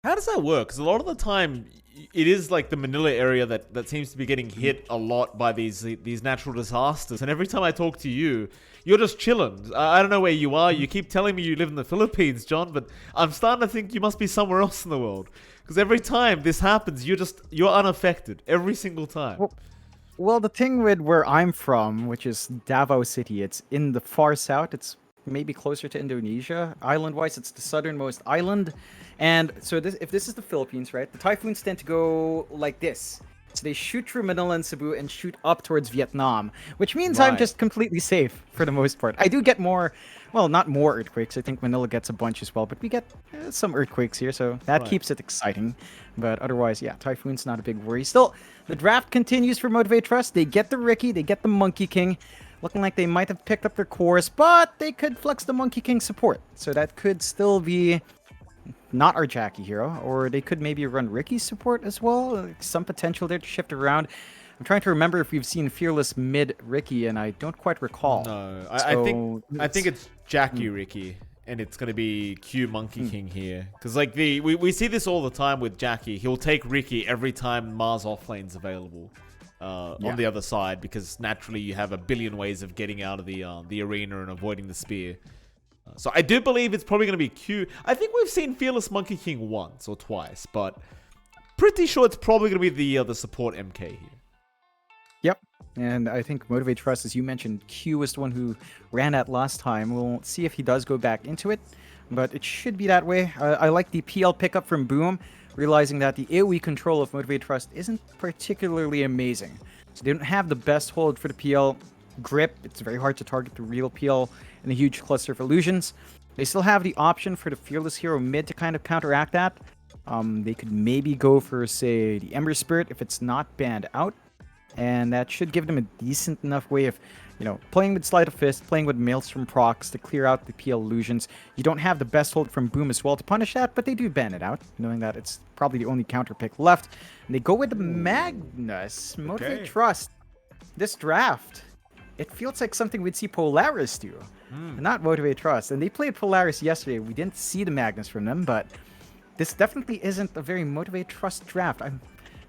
How does that work? Because a lot of the time, it is like the Manila area that seems to be getting hit a lot by these natural disasters. And every time I talk to you, you're just chilling. I don't know where you are. You keep telling me you live in the Philippines, John, but I'm starting to think you must be somewhere else in the world. Because every time this happens, you're unaffected every single time. Well, the thing with where I'm from, which is Davao City, it's in the far south. It's maybe closer to Indonesia. Island-wise, it's the southernmost island. And so if this is the Philippines, right? The typhoons tend to go like this. So they shoot through Manila and Cebu and shoot up towards Vietnam, which means I'm Right. just completely safe for the most part. I do get more, well, not more earthquakes. I think Manila gets a bunch as well, but we get some earthquakes here, so that Right. keeps it exciting. But otherwise, yeah, typhoon's not a big worry. Still, the draft continues for Motivate.Trust. They get the Ricky, they get the Monkey King. Looking like they might have picked up their cores, but they could flex the Monkey King support. So that could still be not our Jackie hero, or they could maybe run Ricky's support as well. Some potential there to shift around. I'm trying to remember if we've seen Fearless mid Ricky, and I don't quite recall. No, So I think it's Jackie Ricky, and it's gonna be Q Monkey King here. Because like we see this all the time with Jackie. He'll take Ricky every time Mars offlane's available on the other side, because naturally you have a billion ways of getting out of the arena and avoiding the spear. So I do believe it's probably gonna be Q. I think we've seen Fearless Monkey King once or twice, but pretty sure it's probably gonna be the support MK here. Yep. And I think Motivate.Trust, as you mentioned, Q was the one who ran that last time. We'll see if he does go back into it, but it should be that way. I like the PL pickup from Boom, realizing that the AoE control of Motivate.Trust isn't particularly amazing. So they don't have the best hold for the PL grip. It's very hard to target the real PL in a huge cluster of illusions. They still have the option for the Fearless Hero mid to kind of counteract that. They could maybe go for, say, the Ember Spirit if it's not banned out. And that should give them a decent enough way of, playing with Sleight of Fist, playing with Maelstrom procs to clear out the PL illusions. You don't have the best hold from Boom as well to punish that, but they do ban it out, knowing that it's probably the only counter pick left. And they go with the Magnus, Motivate.Trust. This draft, it feels like something we'd see Polaris do, not Motivate.Trust. And they played Polaris yesterday. We didn't see the Magnus from them, but this definitely isn't a very Motivate.Trust draft.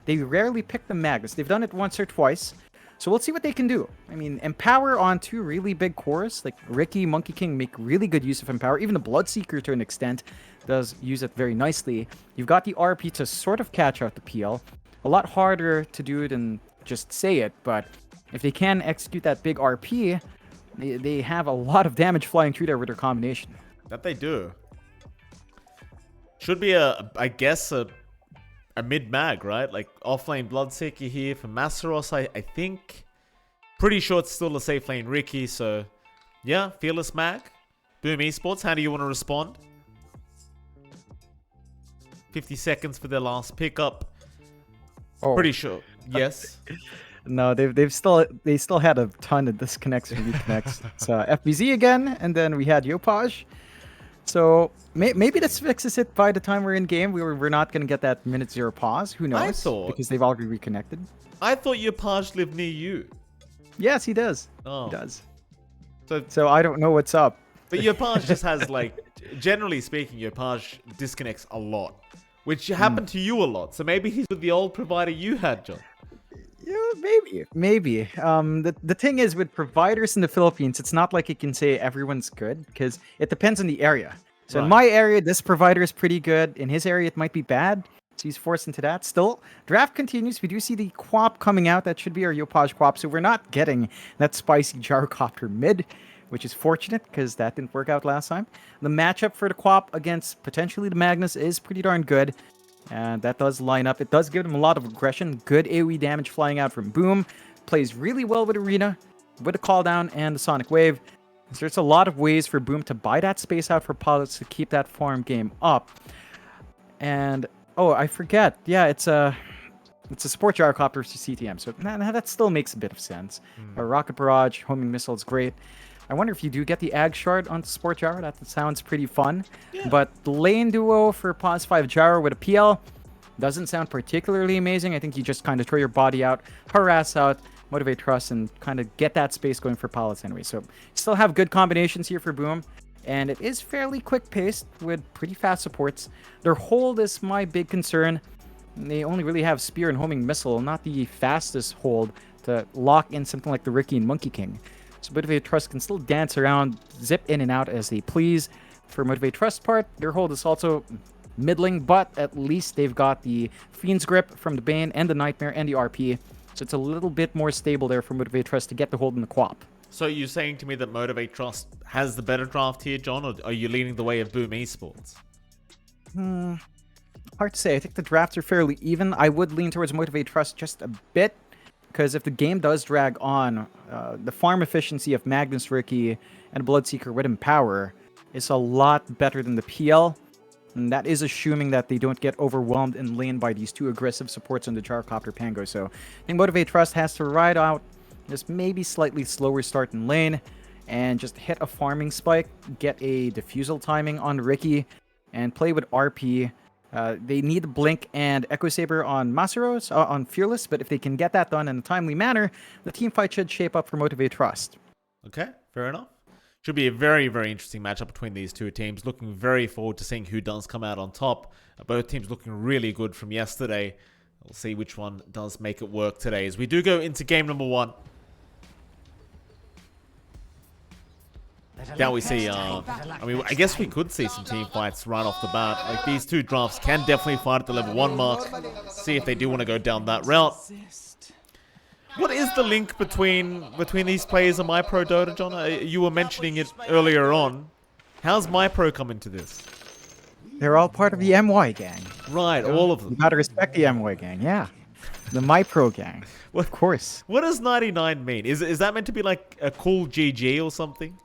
They rarely pick the Magnus. They've done it once or twice. So we'll see what they can do. I mean, Empower on two really big cores, like Ricky, Monkey King, make really good use of Empower. Even the Bloodseeker, to an extent, does use it very nicely. You've got the RP to sort of catch out the PL. A lot harder to do than just say it, but if they can execute that big RP, they have a lot of damage flying through there with their combination. That they do. Should be I guess a mid-mag, right? Like offlane Bloodseeker here for Masaros, I think. Pretty sure it's still a safe lane Ricky, so yeah, Fearless Mag. Boom Esports, how do you want to respond? 50 seconds for their last pickup. Oh. Pretty sure. Yes. No, they still had a ton of disconnects and reconnects. So FBZ again, and then we had Yopaj. So maybe this fixes it by the time we're in game. We're not gonna get that minute zero pause. Who knows? Because they've already reconnected. I thought Yopaj lived near you. Yes, he does. Oh. He does. So I don't know what's up. But Yopaj just has, like, generally speaking, Yopaj disconnects a lot, which happened to you a lot. So maybe he's with the old provider you had, John. Yeah, maybe. The thing is, with providers in the Philippines, it's not like you can say everyone's good, because it depends on the area. So in my area, this provider is pretty good. In his area, it might be bad. So he's forced into that. Still, draft continues. We do see the Quap coming out. That should be our Yopaj Quap. So we're not getting that spicy Gyrocopter mid, which is fortunate because that didn't work out last time. The matchup for the Quap against potentially the Magnus is pretty darn good. And that does line up. It does give him a lot of aggression. Good AoE damage flying out from Boom. Plays really well with Arena, with the Call Down and the Sonic Wave. So there's a lot of ways for Boom to buy that space out for pilots to keep that farm game up. And, oh, I forget. Yeah, it's a support gyrocopter for CTM. So that still makes a bit of sense. A rocket barrage, homing missile is great. I wonder if you do get the Ag Shard on Sport Gyro. That sounds pretty fun. Yeah. But the lane duo for Pause 5 Gyro with a PL doesn't sound particularly amazing. I think you just kind of throw your body out, harass out, Motivate.Trust, and kind of get that space going for pilots anyway. So still have good combinations here for Boom. and it is fairly quick-paced with pretty fast supports. Their hold is my big concern. They only really have Spear and Homing Missile, not the fastest hold to lock in something like the Riki and Monkey King. So Motivate.Trust can still dance around, zip in and out as they please. For Motivate.Trust part, their hold is also middling, but at least they've got the Fiend's Grip from the Bane and the Nightmare and the RP. So it's a little bit more stable there for Motivate.Trust to get the hold in the Quap. So you're saying to me that Motivate.Trust has the better draft here, John, or are you leaning the way of Boom Esports? Hard to say. I think the drafts are fairly even. I would lean towards Motivate.Trust just a bit, because if the game does drag on, the farm efficiency of Magnus Riki and Bloodseeker with Empower is a lot better than the PL. And that is assuming that they don't get overwhelmed in lane by these two aggressive supports on the Gyrocopter Pango. So I think Motivate.Trust has to ride out this maybe slightly slower start in lane and just hit a farming spike, get a diffusal timing on Riki, and play with RP. They need Blink and Echo Saber on Masaros, on Fearless, but if they can get that done in a timely manner, the team fight should shape up for Motivate.Trust. Okay, fair enough. Should be a very, very interesting matchup between these two teams. Looking very forward to seeing who does come out on top. Both teams looking really good from yesterday. We'll see which one does make it work today as we do go into game number 1. Now we see, I guess we could see some team fights right off the bat. Like, these two drafts can definitely fight at the level 1 mark. See if they do want to go down that route. What is the link between these players and MyPro Dota, John? You were mentioning it earlier on. How's MyPro come into this? They're all part of the MY gang. Right, all of them. You gotta respect the MY gang, yeah. The MyPro gang, of course. What does 99 mean? Is that meant to be like a cool GG or something?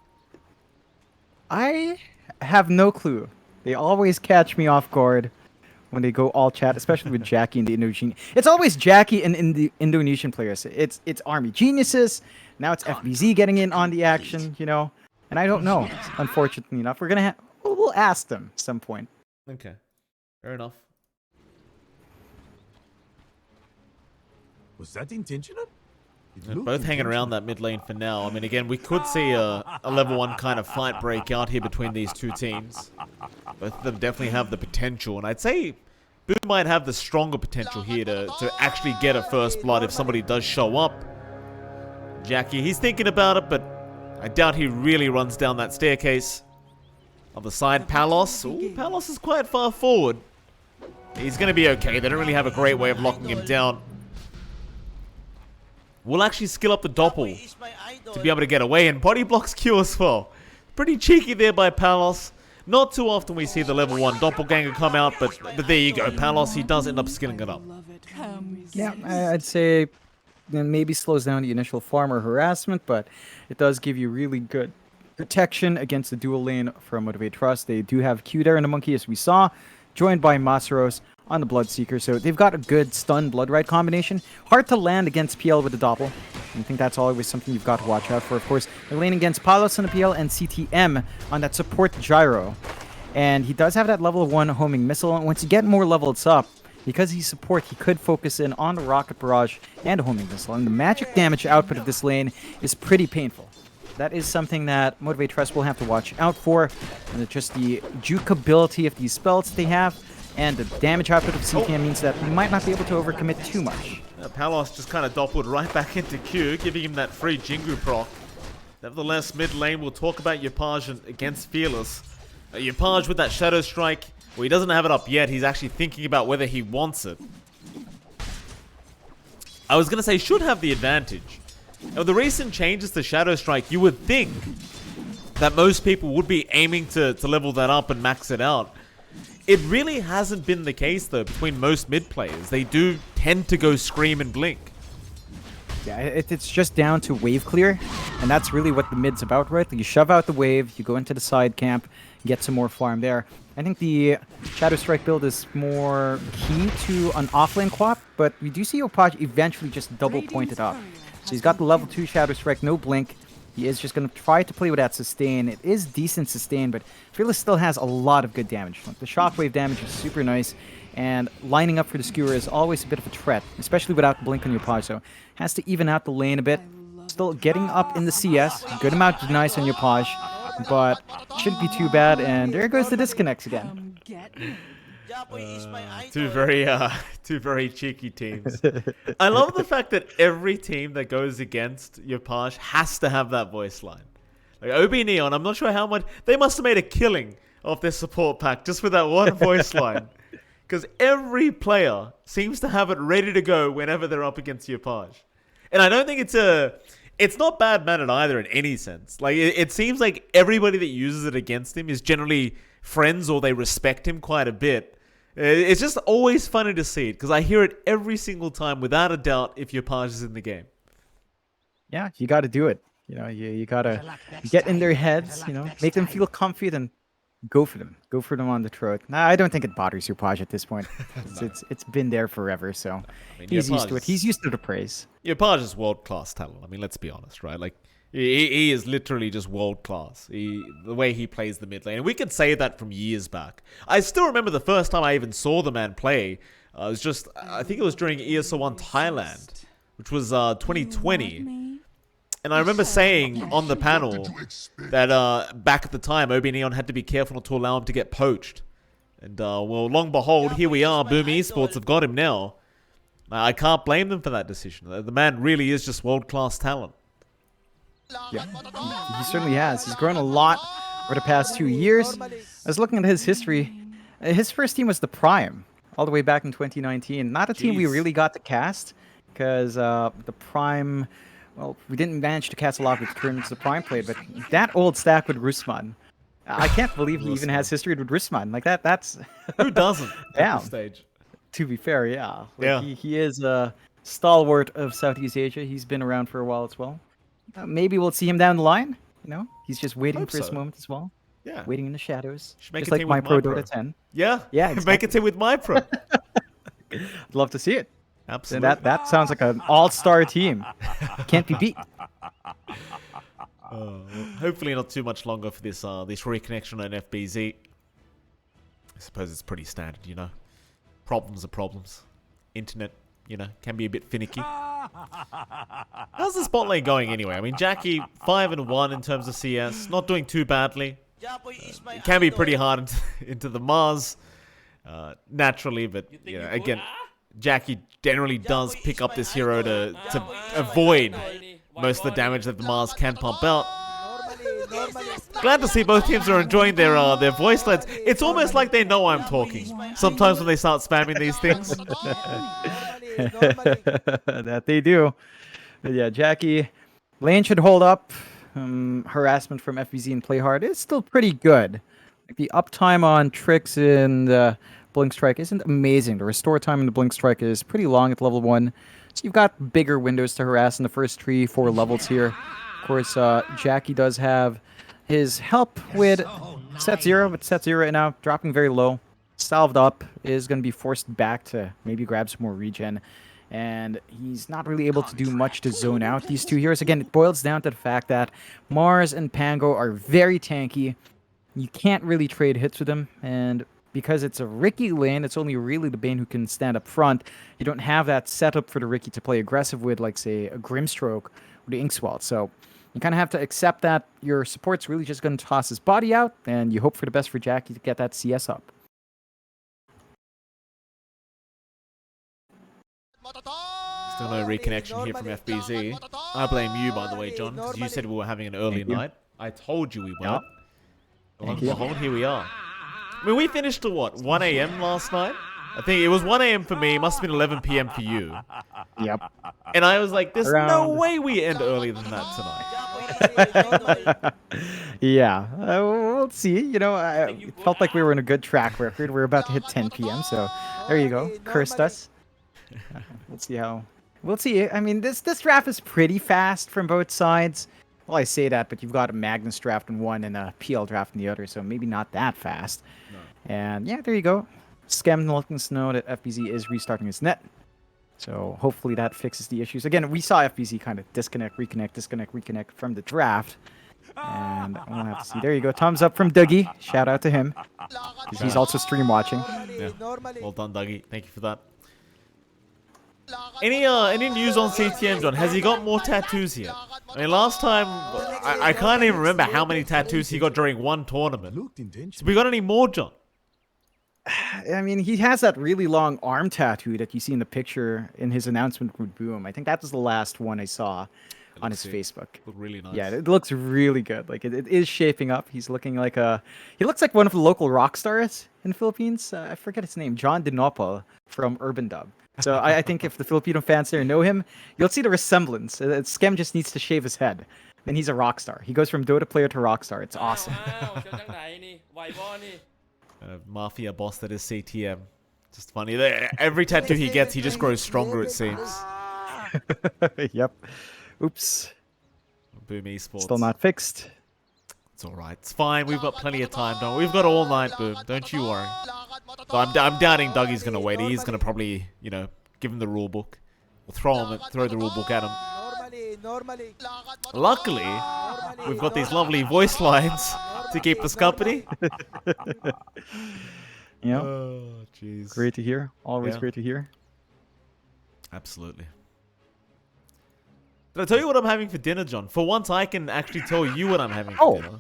I have no clue. They always catch me off guard when they go all chat, especially with Jackie and the Indonesian. It's always Jackie and the Indonesian players. It's Army Geniuses. Now it's FBZ getting in on the action, you know. And I don't know, unfortunately enough. We'll ask them at some point. Okay, fair enough. Was that intentional? They're both hanging around that mid lane for now. I mean, again, we could see a level 1 kind of fight break out here between these two teams. Both of them definitely have the potential, and I'd say Boom might have the stronger potential here to actually get a first blood if somebody does show up. Jackie, he's thinking about it, but I doubt he really runs down that staircase. Other side, Palos. Ooh, Palos is quite far forward. He's going to be okay. They don't really have a great way of locking him down. We'll actually skill up the Doppel to be able to get away, and body blocks Q as well. Pretty cheeky there by Palos. Not too often we see the level 1 doppelganger come out, but there you go. Palos, he does end up skilling it up. Yeah, I'd say maybe slows down the initial farmer harassment, but it does give you really good protection against the dual lane from Motivate.Trust. They do have Q there in the Monkey, as we saw, joined by Masaros on the Bloodseeker, so they've got a good stun Blood Ride combination. Hard to land against PL with the Doppel. I think that's always something you've got to watch out for. Of course, they're laning against Palos on the PL and CTM on that support Gyro. And he does have that level 1 homing missile, and once you get more levels up, because he's support, he could focus in on the Rocket Barrage and homing missile. And the magic damage output of this lane is pretty painful. That is something that Motivate.Trust will have to watch out for. And just the jukeability of these spells they have, and the damage output of CTM means that we might not be able to overcommit too much. Palos just kind of doppeled right back into Q, giving him that free Jingu proc. Nevertheless, mid lane, we'll talk about Yopaj against Fearless. Yopaj with that Shadow Strike. Well, he doesn't have it up yet. He's actually thinking about whether he wants it. I was going to say, should have the advantage. Now, the recent changes to Shadow Strike, you would think that most people would be aiming to level that up and max it out. It really hasn't been the case, though, between most mid players. They do tend to go Scream and Blink. Yeah, it's just down to wave clear, and that's really what the mid's about, right? You shove out the wave, you go into the side camp, get some more farm there. I think the Shadow Strike build is more key to an offlane quap, but we do see Yopaj eventually just double point it up. So he's got the level 2 Shadow Strike, no blink. He is just going to try to play with that sustain. It is decent sustain, but Fearless still has a lot of good damage. Like, the shockwave damage is super nice, and lining up for the skewer is always a bit of a threat, especially without the blink on Yopaj, so has to even out the lane a bit. Still getting up in the CS, good amount of nice on Yopaj. but shouldn't be too bad. And there goes the disconnects again. Two very cheeky teams. I love the fact that every team that goes against Yopaj has to have that voice line. Like OB Neon, I'm not sure how much they must have made a killing off their support pack just with that one voice line. Because every player seems to have it ready to go whenever they're up against Yopaj. And I don't think it's not bad mannered either in any sense. Like it seems like everybody that uses it against him is generally friends or they respect him quite a bit. It's just always funny to see it because I hear it every single time without a doubt if Yopaj is in the game. Yeah, you got to do it. You know, you got to get in their heads, you know, make them feel comfy, then go for them. Go for them on the throat. Nah, I don't think it bothers Yopaj at this point. It's been there forever, so he's used to it. He's used to the praise. Yopaj is world-class talent. I mean, let's be honest, right? Like, he is literally just world-class. The way he plays the mid lane. And we could say that from years back. I still remember the first time I even saw the man play. It was just, I think it was during ESL1 Thailand, which was 2020. And I remember saying on the panel that back at the time, OB Neon had to be careful not to allow him to get poached. And well, long behold, here we are. Boom Esports have got him now. I can't blame them for that decision. The man really is just world-class talent. Yeah, he certainly has. He's grown a lot over the past 2 years. I was looking at his history. His first team was the Prime, all the way back in 2019. Not a team we really got to cast, because the Prime, well, we didn't manage to cast a lot of the tournaments the Prime played, but that old stack with Rusman. I can't believe he even has history with Rusman. Like that's... Who doesn't at this stage? To be fair, yeah. Like he is a stalwart of Southeast Asia. He's been around for a while as well. Maybe we'll see him down the line. You know, he's just waiting for his moment as well. Yeah, waiting in the shadows, just like my Pro Dota 10. Yeah, exactly. Make a team with my Pro. I'd love to see it. Absolutely. And that sounds like an all-star team. Can't be beat. Hopefully not too much longer for this reconnection on FBZ. I suppose it's pretty standard, you know. Problems are problems. Internet, you know, can be a bit finicky. How's the spot lane going anyway? I mean, Jackie 5-1 in terms of CS, not doing too badly. It can be pretty hard into the Mars, naturally, but you know, again, Jackie generally does pick up this hero to avoid most of the damage that the Mars can pump out. Glad to see both teams are enjoying their voice lines. It's almost like they know I'm talking. Sometimes when they start spamming these things. That they do. But yeah, Jackie, lane should hold up. Harassment from FBZ and Play Hard is still pretty good. Like the uptime on tricks and Blink Strike isn't amazing. The restore time in the Blink Strike is pretty long at level 1. So you've got bigger windows to harass in the first 3-4 levels here. Of course, Jackie does have his help with set 0, but set 0 right now dropping very low. Salved up is going to be forced back to maybe grab some more regen. And he's not really able to do much to zone out these two heroes. Again, it boils down to the fact that Mars and Pango are very tanky. You can't really trade hits with them. And because it's a Riki lane, it's only really the Bane who can stand up front. You don't have that setup for the Riki to play aggressive with, like, say, a Grimstroke or the Inkswald. So you kind of have to accept that your support's really just going to toss his body out, and you hope for the best for Jackie to get that CS up. Still no reconnection here from FBZ. I blame you, by the way, John, because you said we were having an early night. I told you we weren't. Well, here we are. I mean, we finished at what, 1 a.m. last night? I think it was 1 a.m. for me. It must have been 11 p.m. for you. Yep. And I was like, there's no way we end earlier than that tonight. Yeah. We'll see. You know, it felt like we were in a good track record. We were about to hit 10 p.m. So there you go. Cursed us. We'll see how... We'll see. I mean, this draft is pretty fast from both sides. Well, I say that, but you've got a Magnus draft in one and a PL draft in the other, so maybe not that fast. No. And yeah, there you go. Scam letting us know that FBZ is restarting its net. So hopefully that fixes the issues. Again, we saw FBZ kind of disconnect, reconnect from the draft. And we'll have to see. There you go. Thumbs up from Dougie. Shout out to him. He's also stream watching. Yeah. Well done, Dougie. Thank you for that. Any news on CTM, John? Has he got more tattoos yet? I mean, last time, I can't even remember how many tattoos he got during one tournament. So we got any more, John? I mean, he has that really long arm tattoo that you see in the picture in his announcement with Boom. I think that was the last one I saw on his Facebook. Look really nice. Yeah, it looks really good. Like it is shaping up. He's looking like he looks like one of the local rock stars in the Philippines. I forget his name, John Dinopo from Urban Dub. So I think if the Filipino fans there know him, you'll see the resemblance. Skem just needs to shave his head. Then he's a rock star. He goes from Dota player to rock star. It's awesome. Mafia boss that is CTM. Just funny. Every tattoo he gets, he just grows stronger, it seems. Yep. Oops. Boom Esports. Still not fixed. It's alright. It's fine. We've got plenty of time, don't we? We've got all night, Boom. Don't you worry. So I'm doubting Dougie's going to wait. He's going to probably, you know, give him the rule book. Or throw the rule book at him. Luckily, we've got these lovely voice lines to keep us company. Yeah. Oh, jeez. Great to hear. Always great to hear. Absolutely. Did I tell you what I'm having for dinner, John? For once, I can actually tell you what I'm having for dinner.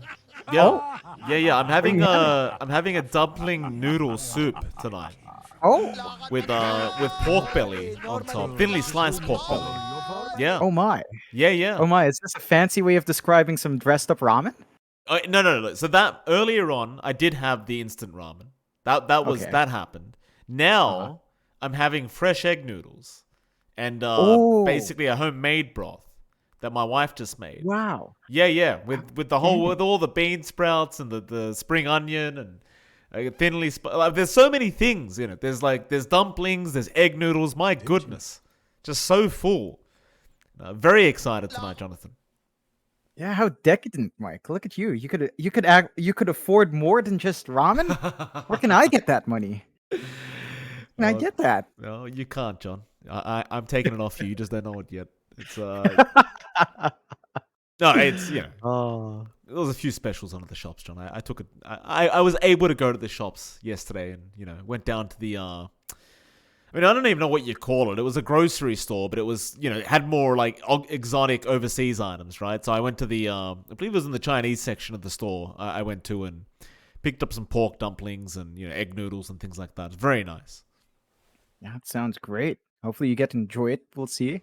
Yeah, yeah. I'm having a dumpling noodle soup tonight. Oh. With pork belly on top, thinly sliced pork belly. Yeah. Oh my. Yeah. Oh my. Is this a fancy way of describing some dressed up ramen? No. So that earlier on, I did have the instant ramen. That happened. Now I'm having fresh egg noodles and basically a homemade broth that my wife just made. Wow. Yeah. With all the bean sprouts and the spring onion and thinly there's so many things in it. There's dumplings, there's egg noodles. My goodness, just so full. Very excited tonight, Jonathan. Yeah, how decadent, Mike. Look at you. You could afford more than just ramen. Where can I get that money? Can I get that? No, you can't, John. I'm taking it off you. You just don't know it yet. It's no, it's there was a few specials on at the shops, John. I took it. I was able to go to the shops yesterday, and went down to the. I mean, I don't even know what you call it. It was a grocery store, but it was, it had more like exotic overseas items, right? So I went to the, I believe it was in the Chinese section of the store. I went to and picked up some pork dumplings and egg noodles and things like that. It's very nice. Yeah, it sounds great. Hopefully you get to enjoy it. We'll see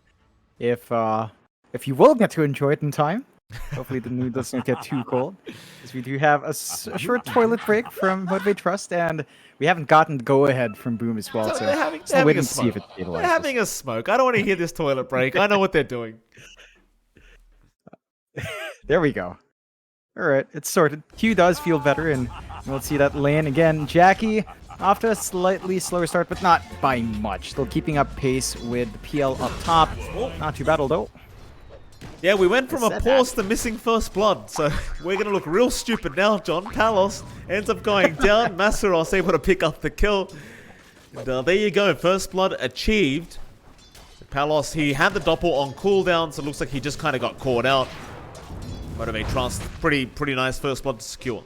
if you will get to enjoy it in time. Hopefully the noodle doesn't get too cold, because we do have a short toilet break from Motivate.Trust, and we haven't gotten the go-ahead from Boom as well. So they're having a smoke. They're having a smoke. I don't want to hear this toilet break. I know what they're doing. There we go. All right, it's sorted. Q does feel better, and we'll see that lane again. Jackie off to a slightly slower start, but not by much. Still keeping up pace with the PL up top. Not too bad, although. Yeah, we went from a pause to missing first blood, so we're going to look real stupid now, John. Palos ends up going down. Masaros able to pick up the kill. And, there you go, first blood achieved. Palos, he had the doppel on cooldown, so it looks like he just kind of got caught out. Motivate.Trust, pretty nice first blood to secure.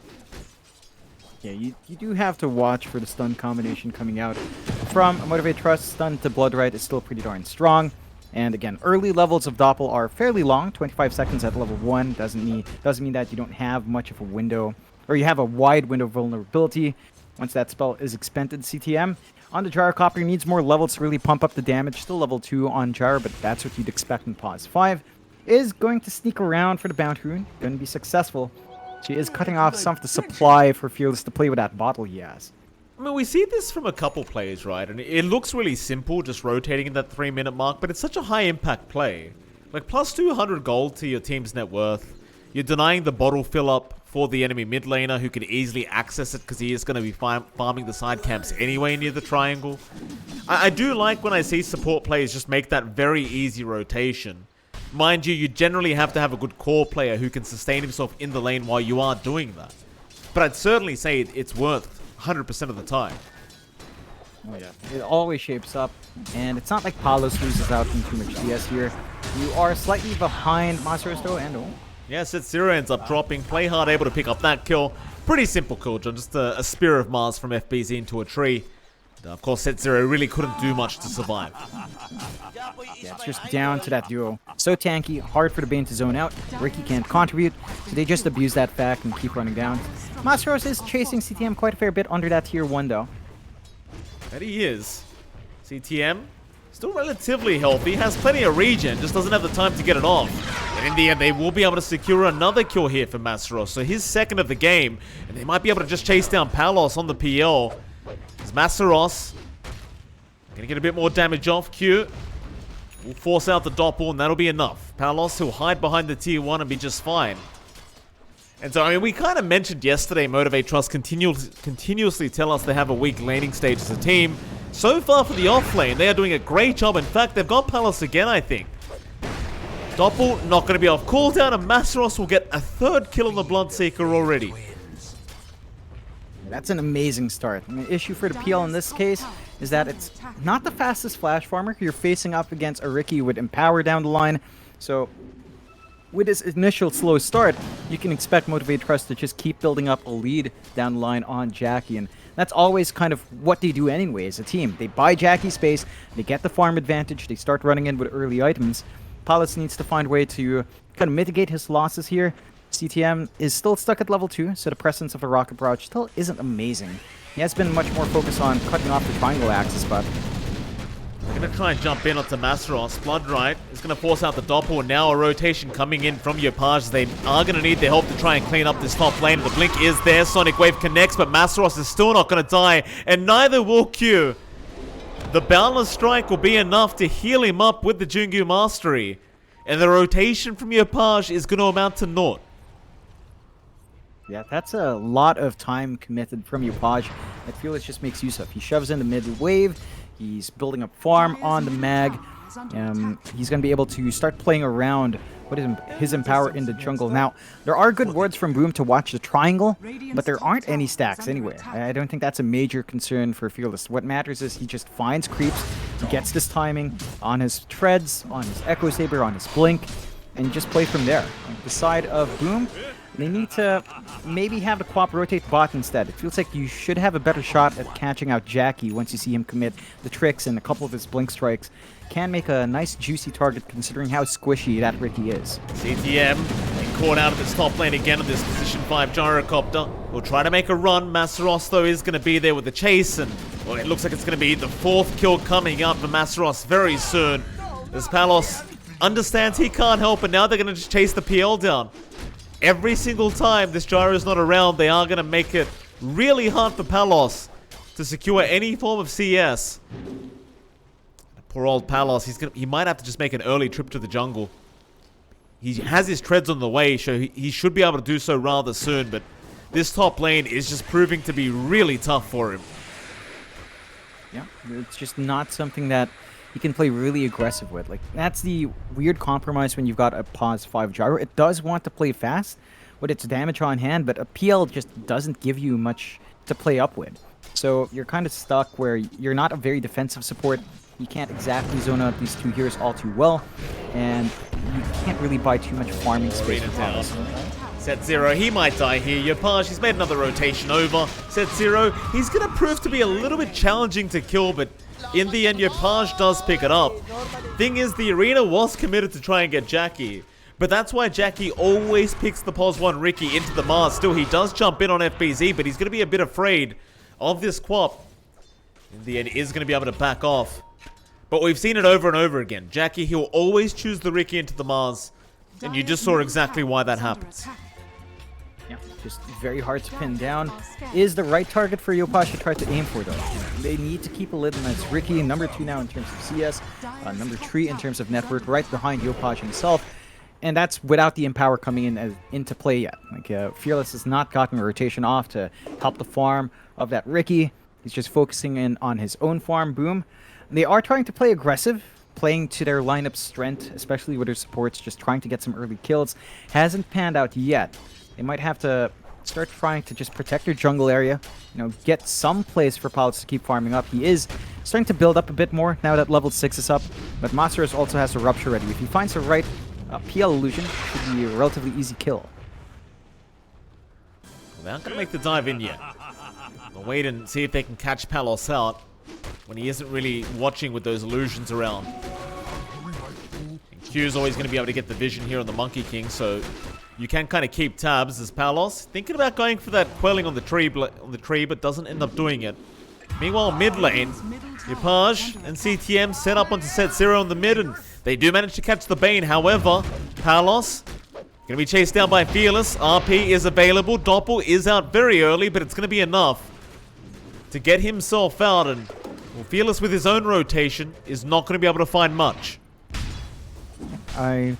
Yeah, you do have to watch for the stun combination coming out from Motivate.Trust. Stun to Blood Right is still pretty darn strong. And again, early levels of Doppel are fairly long. 25 seconds at level 1 doesn't mean that you don't have much of a window, or you have a wide window of vulnerability once that spell is expended. CTM on the Gyrocopter needs more levels to really pump up the damage. Still level 2 on Gyro, but that's what you'd expect in Pause 5. Is going to sneak around for the Bounty Rune. Going to be successful. She is cutting off some of the supply for Fearless to play with that bottle he has. I mean, we see this from a couple plays, right? And it looks really simple, just rotating in that 3-minute mark, but it's such a high-impact play. Like, plus 200 gold to your team's net worth. You're denying the bottle fill-up for the enemy mid laner, who could easily access it because he is going to be farming the side camps anyway near the triangle. I do like when I see support players just make that very easy rotation. Mind you generally have to have a good core player who can sustain himself in the lane while you are doing that. But I'd certainly say it's worth 100% of the time. Oh yeah, it always shapes up, and it's not like Palos loses out from too much CS here. You are slightly behind Masaros though, and yes, Set0 ends up dropping. Playhard able to pick up that kill. Pretty simple kill, John. Just a Spear of Mars from FBZ into a tree. Of course, Set Zero really couldn't do much to survive. Yeah, it's just down to that duo. So tanky, hard for the Bane to zone out. Ricky can't contribute, so they just abuse that fact and keep running down. Masteros is chasing CTM quite a fair bit under that tier 1 though. That he is. CTM, still relatively healthy, has plenty of regen, just doesn't have the time to get it off. And in the end, they will be able to secure another kill here for Masteros. So his second of the game, and they might be able to just chase down Palos on the PL. As Masteros gonna get a bit more damage off. Q will force out the Doppel, and that'll be enough. Palos will hide behind the tier 1 and be just fine. And so, I mean, we kind of mentioned yesterday Motivate.Trust continuously tell us they have a weak laning stage as a team. So far for the off lane, they are doing a great job. In fact, they've got Palos again, I think. Doppel not going to be off cooldown, and Masteros will get a 3rd kill on the Bloodseeker already. That's an amazing start. And the issue for the PL in this case is that it's not the fastest flash farmer. You're facing up against a Ricky with Empower down the line. So with this initial slow start, you can expect Motivate.Trust to just keep building up a lead down the line on Jackie. And that's always kind of what they do anyway as a team. They buy Jackie space, they get the farm advantage, they start running in with early items. Palos needs to find a way to kind of mitigate his losses here. CTM is still stuck at level 2, so the presence of the rocket barrage still isn't amazing. He has been much more focused on cutting off the triangle axis, but They're going to try and jump in onto Masteros. Bloodright is going to force out the Doppel, and now a rotation coming in from Yopaj. They are going to need their help to try and clean up this top lane. The blink is there. Sonic Wave connects, but Masteros is still not going to die, and neither will Q. The Boundless Strike will be enough to heal him up with the Jungu Mastery, and the rotation from Yopaj is going to amount to naught. yeah, that's a lot of time committed from Yopaj that Felix just makes use of. He shoves in the mid wave. He's building up farm on the mag. He's going to be able to start playing around with his Empower in the jungle. Now, there are good words from Boom to watch the triangle, but there aren't any stacks anywhere. I don't think that's a major concern for Fearless. What matters is he just finds creeps, he gets this timing on his treads, on his Echo Saber, on his blink, and just play from there. On the side of Boom, they need to maybe have the Quap rotate bot instead. It feels like you should have a better shot at catching out Jackie once you see him commit the tricks, and a couple of his blink strikes can make a nice juicy target considering how squishy that Ricky is. CTM being caught out of its top lane again on this position 5 gyrocopter. Will try to make a run. Masteros though is going to be there with the chase, and well, it looks like it's going to be the 4th kill coming up for Masteros very soon. As Palos understands he can't help, and now they're going to just chase the PL down. Every single time this Gyro is not around, they are going to make it really hard for Palos to secure any form of CS. Poor old Palos, he might have to just make an early trip to the jungle. He has his treads on the way, so he should be able to do so rather soon, but this top lane is just proving to be really tough for him. Yeah, it's just not something that you can play really aggressive with. Like, that's the weird compromise when you've got a pause 5 gyro. It does want to play fast with its damage on hand, but a PL just doesn't give you much to play up with. So you're kind of stuck where you're not a very defensive support. You can't exactly zone out these 2 heroes all too well, and you can't really buy too much farming space with Palos. Set Zero, he might die here. Yopaj, he's made another rotation over. Set Zero, he's going to prove to be a little bit challenging to kill, but in the end, Yopaj does pick it up. Thing is, the arena was committed to try and get Jackie, but that's why Jackie always picks the Pos 1 Ricky into the Mars. Still, he does jump in on FBZ, but he's going to be a bit afraid of this Quap. In the end, is going to be able to back off. But we've seen it over and over again. Jackie, he'll always choose the Ricky into the Mars, and you just saw exactly why that happens. Yeah, just very hard to pin down. Is the right target for Yopaj to try to aim for, though. They need to keep a lid on this Ricky, number 2 now in terms of CS, number 3 in terms of network, right behind Yopaj himself. And that's without the Empower coming in into play yet. Like, Fearless has not gotten a rotation off to help the farm of that Ricky. He's just focusing in on his own farm, Boom. They are trying to play aggressive, playing to their lineup's strength, especially with their supports, just trying to get some early kills. Hasn't panned out yet. They might have to start trying to just protect their jungle area, you know, get some place for Palos to keep farming up. He is starting to build up a bit more now that level 6 is up, but Masteros also has a Rupture ready. If he finds the right PL illusion, it should be a relatively easy kill. They aren't going to make the dive in yet. They'll wait and see if they can catch Palos out. when he isn't really watching with those illusions around. And Q's always going to be able to get the vision here on the Monkey King, so you can kind of keep tabs as Palos. Thinking about going for that quelling on the tree, but doesn't end up doing it. Meanwhile, mid lane, Yupaj and CTM set up onto set 0 in the mid, and they do manage to catch the Bane. However, Palos gonna be chased down by Fearless. RP is available. Doppel is out very early, but it's gonna be enough to get himself out, and well, Fearless with his own rotation is not gonna be able to find much. I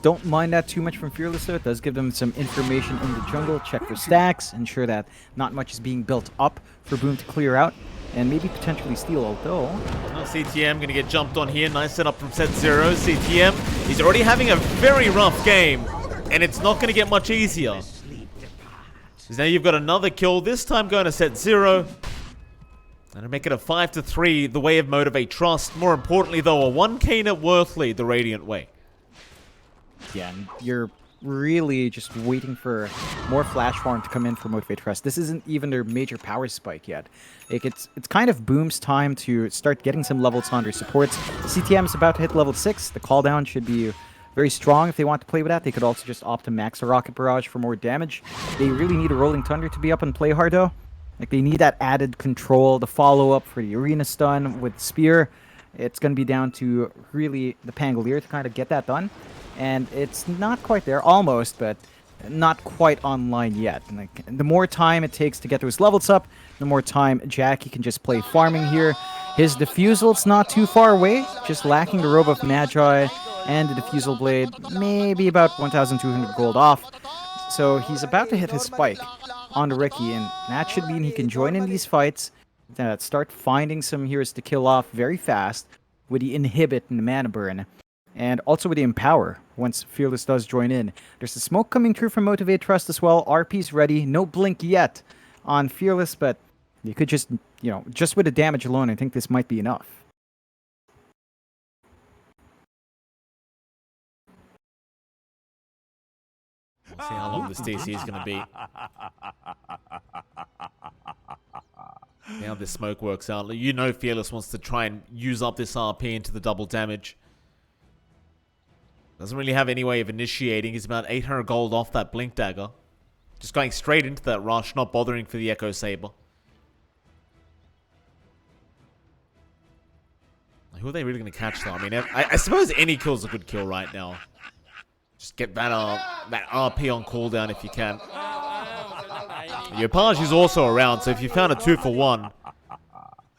don't mind that too much from Fearless, though. It does give them some information in the jungle, check for stacks, ensure that not much is being built up for Boom to clear out, and maybe potentially steal, although... Well, CTM going to get jumped on here. Nice setup from set 0. CTM, he's already having a very rough game, and it's not going to get much easier. Because now you've got another kill, this time going to set 0. And to make it a 5-3 the way of Motivate.Trust. More importantly, though, a 1k net worth lead the Radiant way. Yeah, and you're really just waiting for more flash farm to come in for Motivate.Trust. This isn't even their major power spike yet. Like, it's kind of Boom's time to start getting some levels on their supports. CTM is about to hit level 6. The call down should be very strong if they want to play with that. They could also just opt to max a Rocket Barrage for more damage. They really need a Rolling Thunder to be up and play hard, though. Like, they need that added control, the follow-up for the Arena Stun with Spear. It's going to be down to really the Pangolier to kind of get that done. And it's not quite there, almost, but not quite online yet. And like, the more time it takes to get those levels up, the more time Jackie can just play farming here. His Diffusal, it's not too far away, just lacking the Robe of Magi and the Diffusal Blade, maybe about 1,200 gold off. So he's about to hit his spike on the Riki, and that should mean he can join in these fights, start finding some heroes to kill off very fast with the Inhibit and the Mana Burn. And also with the Empower, once Fearless does join in. There's the smoke coming through from Motivate.Trust as well. RP's ready. No blink yet on Fearless, but you could just, just with the damage alone, I think this might be enough. We'll see how long this DC is going to be. Now this smoke works out. You know Fearless wants to try and use up this RP into the double damage. Doesn't really have any way of initiating. He's about 800 gold off that Blink Dagger. Just going straight into that rush, not bothering for the Echo Saber. Who are they really going to catch though? I mean, I suppose any kill's a good kill right now. Just get that RP on cooldown if you can. Yopaj is also around, so if you found a 2-for-1,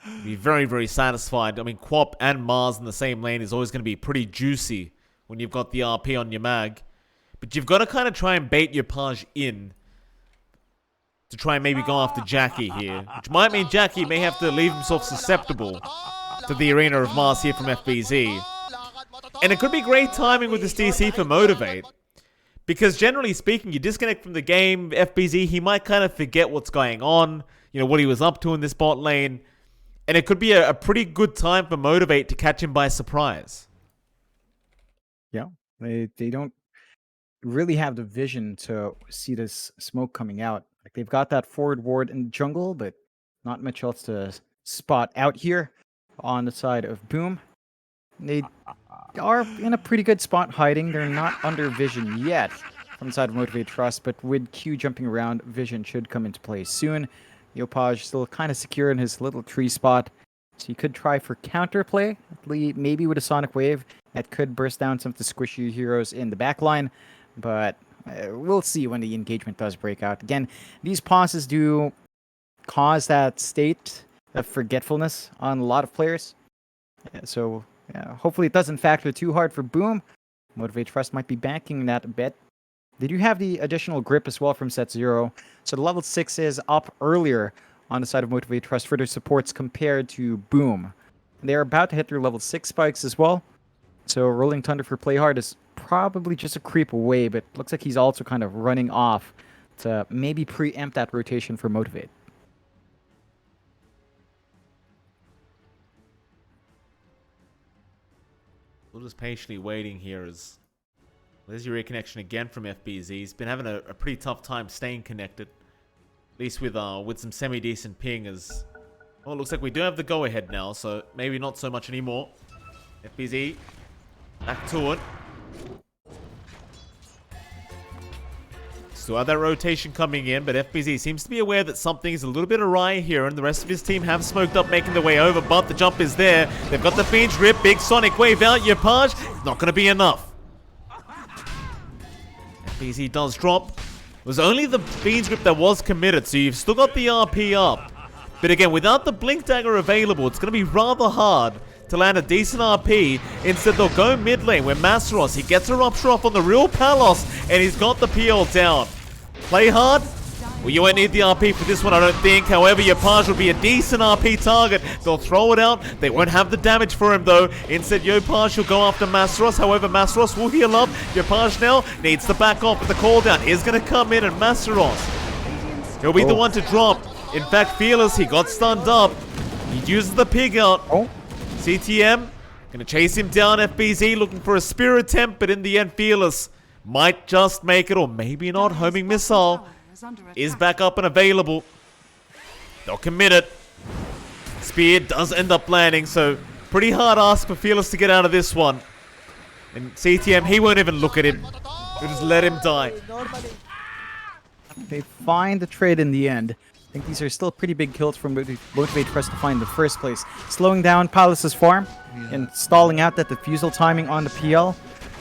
you'd be very, very satisfied. I mean, Quap and Mars in the same lane is always going to be pretty juicy when you've got the RP on your mag. But you've got to kind of try and bait your Paj in to try and maybe go after Jackie here. Which might mean Jackie may have to leave himself susceptible to the Arena of Mars here from FBZ. And it could be great timing with this DC for Motivate. Because generally speaking, you disconnect from the game, FBZ, he might kind of forget what's going on, what he was up to in this bot lane. And it could be a pretty good time for Motivate to catch him by surprise. Yeah, they don't really have the vision to see this smoke coming out. Like, they've got that forward ward in the jungle, but not much else to spot out here on the side of Boom. They are in a pretty good spot hiding. They're not under vision yet from the side of Motivate.Trust, but with Q jumping around, vision should come into play soon. Yopaj still kind of secure in his little tree spot, so you could try for counterplay, maybe with a Sonic Wave that could burst down some of the squishy heroes in the backline, but we'll see when the engagement does break out. Again, these pauses do cause that state of forgetfulness on a lot of players, so hopefully it doesn't factor too hard for Boom. Motivate.Trust might be banking that a bit. They do have the additional grip as well from set 0, so the level 6 is up earlier on the side of Motivate.Trust for their supports compared to Boom. They're about to hit their level 6 spikes as well, so Rolling Thunder for Play Hard is probably just a creep away, but looks like he's also kind of running off to maybe preempt that rotation for Motivate. We're just patiently waiting here as there's your reconnection again from FBZ. He's been having a pretty tough time staying connected. At least with some semi-decent ping as Well, it looks like we do have the go-ahead now, so maybe not so much anymore. FBZ back to it. Still have that rotation coming in, but FBZ seems to be aware that something is a little bit awry here, and the rest of his team have smoked up, making their way over, but the jump is there. They've got the Fiend's Rip, big Sonic Wave out, Yopaj, not going to be enough. FBZ does drop. It was only the Fiend's Grip that was committed, so you've still got the RP up. But again, without the Blink Dagger available, it's going to be rather hard to land a decent RP. Instead, they'll go mid lane where Masteros, he gets a rupture off on the real Palos, and he's got the PL down. Play hard? Well, you won't need the RP for this one, I don't think. However, Yopaj will be a decent RP target. They'll throw it out. They won't have the damage for him, though. Instead, Yopaj will go after Masteros. However, Masteros will heal up. Yopaj now needs to back off, but the cooldown is going to come in, and Masteros, he'll be the one to drop. In fact, Fearless, he got stunned up. He uses the pig out. CTM, gonna chase him down. FBZ looking for a spear attempt, but in the end, Fearless might just make it, or maybe not. Homing missile is back up and available. They'll commit it. Spear does end up landing, so pretty hard ask for Fearless to get out of this one. And CTM, he won't even look at him. He'll just let him die. They find the trade in the end. I think these are still pretty big kills from Motivate.Trust to find in the first place. Slowing down Palace's farm and stalling out that defusal timing on the PL,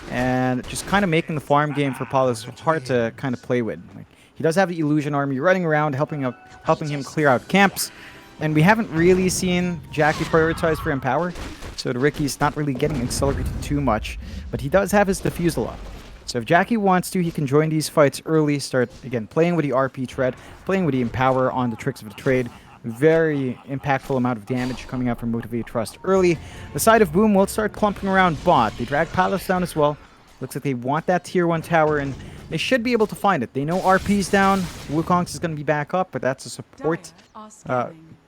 and just kind of making the farm game for Palace hard to kind of play with. Like, he does have the illusion army running around, helping him clear out camps, and we haven't really seen Jackie prioritize for Empower, so the Ricky's not really getting accelerated too much, but he does have his defusal up. So if Jackie wants to, he can join these fights early, start, again, playing with the RP tread, playing with the Empower on the tricks of the trade. Very impactful amount of damage coming out from Motivate.Trust early. The side of Boom will start clumping around bot. They drag Palace down as well. Looks like they want that tier 1 tower, and they should be able to find it. They know RP's down. Wukong's is going to be back up, but that's a support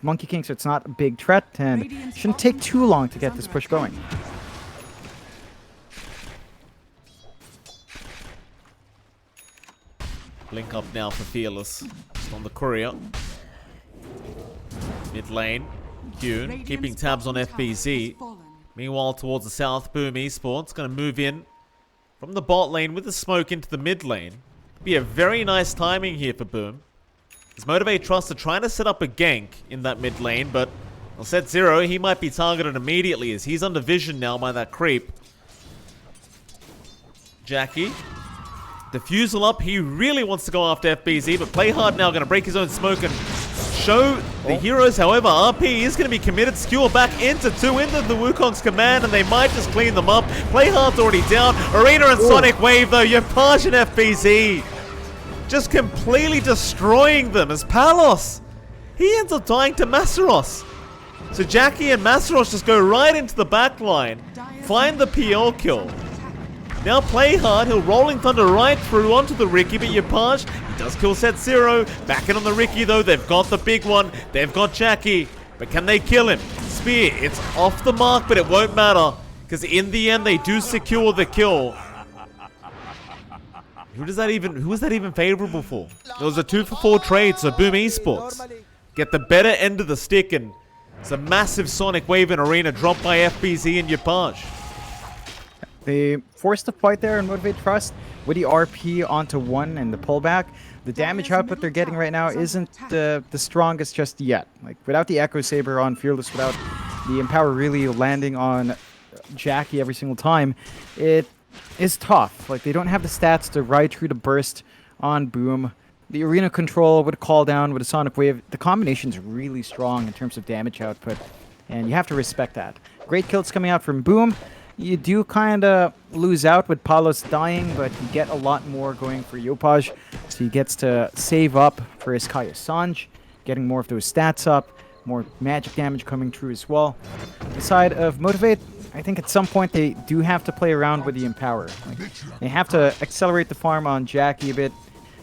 Monkey King, so it's not a big threat, and it shouldn't take too long to get this push going. Blink up now for Fearless. Just on the courier. Mid lane. Kyun keeping tabs on FBZ. Meanwhile, towards the south, Boom Esports going to move in from the bot lane with the smoke into the mid lane. Be a very nice timing here for Boom. As Motivate.Trust are trying to set up a gank in that mid lane, but I'll set Zero. He might be targeted immediately as he's under vision now by that creep. Jackie. Defusal up. He really wants to go after FBZ, but play hard now. Going to break his own smoke and show the heroes. However, RP is going to be committed. Skewer back into the Wukong's command, and they might just clean them up. Play hard's already down. Arena and Sonic Wave, though. Yopaj and FBZ just completely destroying them as Palos, he ends up dying to Masteros. So Jackie and Masteros just go right into the back line, find the PL kill. Now play hard, he'll Rolling Thunder right through onto the Ricky, but Yopaj, he does kill set Zero. Back in on the Ricky though, they've got the big one, they've got Jackie. But can they kill him? Spear, it's off the mark, but it won't matter. Because in the end, they do secure the kill. Who was that even favorable for? It was a 2-for-4 trade, so Boom Esports get the better end of the stick, and it's a massive Sonic Wave in Arena dropped by FBZ and Yopaj. They forced the fight there in Motivate.Trust with the RP onto 1 and the pullback. The damage output they're getting right now isn't the strongest just yet. Like, without the Echo Saber on Fearless, without the Empower really landing on Jackie every single time, it is tough. Like, they don't have the stats to ride through the burst on Boom. The arena control with a call down, with a Sonic Wave, the combination's really strong in terms of damage output, and you have to respect that. Great kills coming out from Boom. You do kind of lose out with Palos dying, but you get a lot more going for Yopaj. So he gets to save up for his Kaya Sanj, getting more of those stats up, more magic damage coming through as well. The side of Motivate, I think at some point they do have to play around with the Empower. Like, they have to accelerate the farm on Jackie a bit.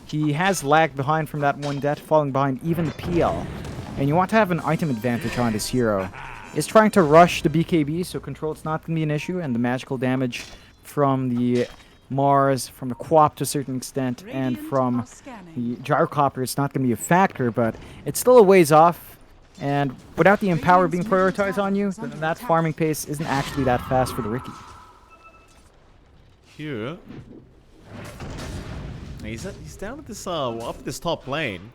He has lagged behind from that one death, falling behind even the PL. And you want to have an item advantage on this hero. Is trying to rush the BKB, so control's not going to be an issue, and the magical damage from the Mars, from the Quap to a certain extent, and from the Gyrocopter is not going to be a factor, but it's still a ways off. And without the Empower being prioritized on you, that farming pace isn't actually that fast for the Riki. Q. He's down at this up this top lane.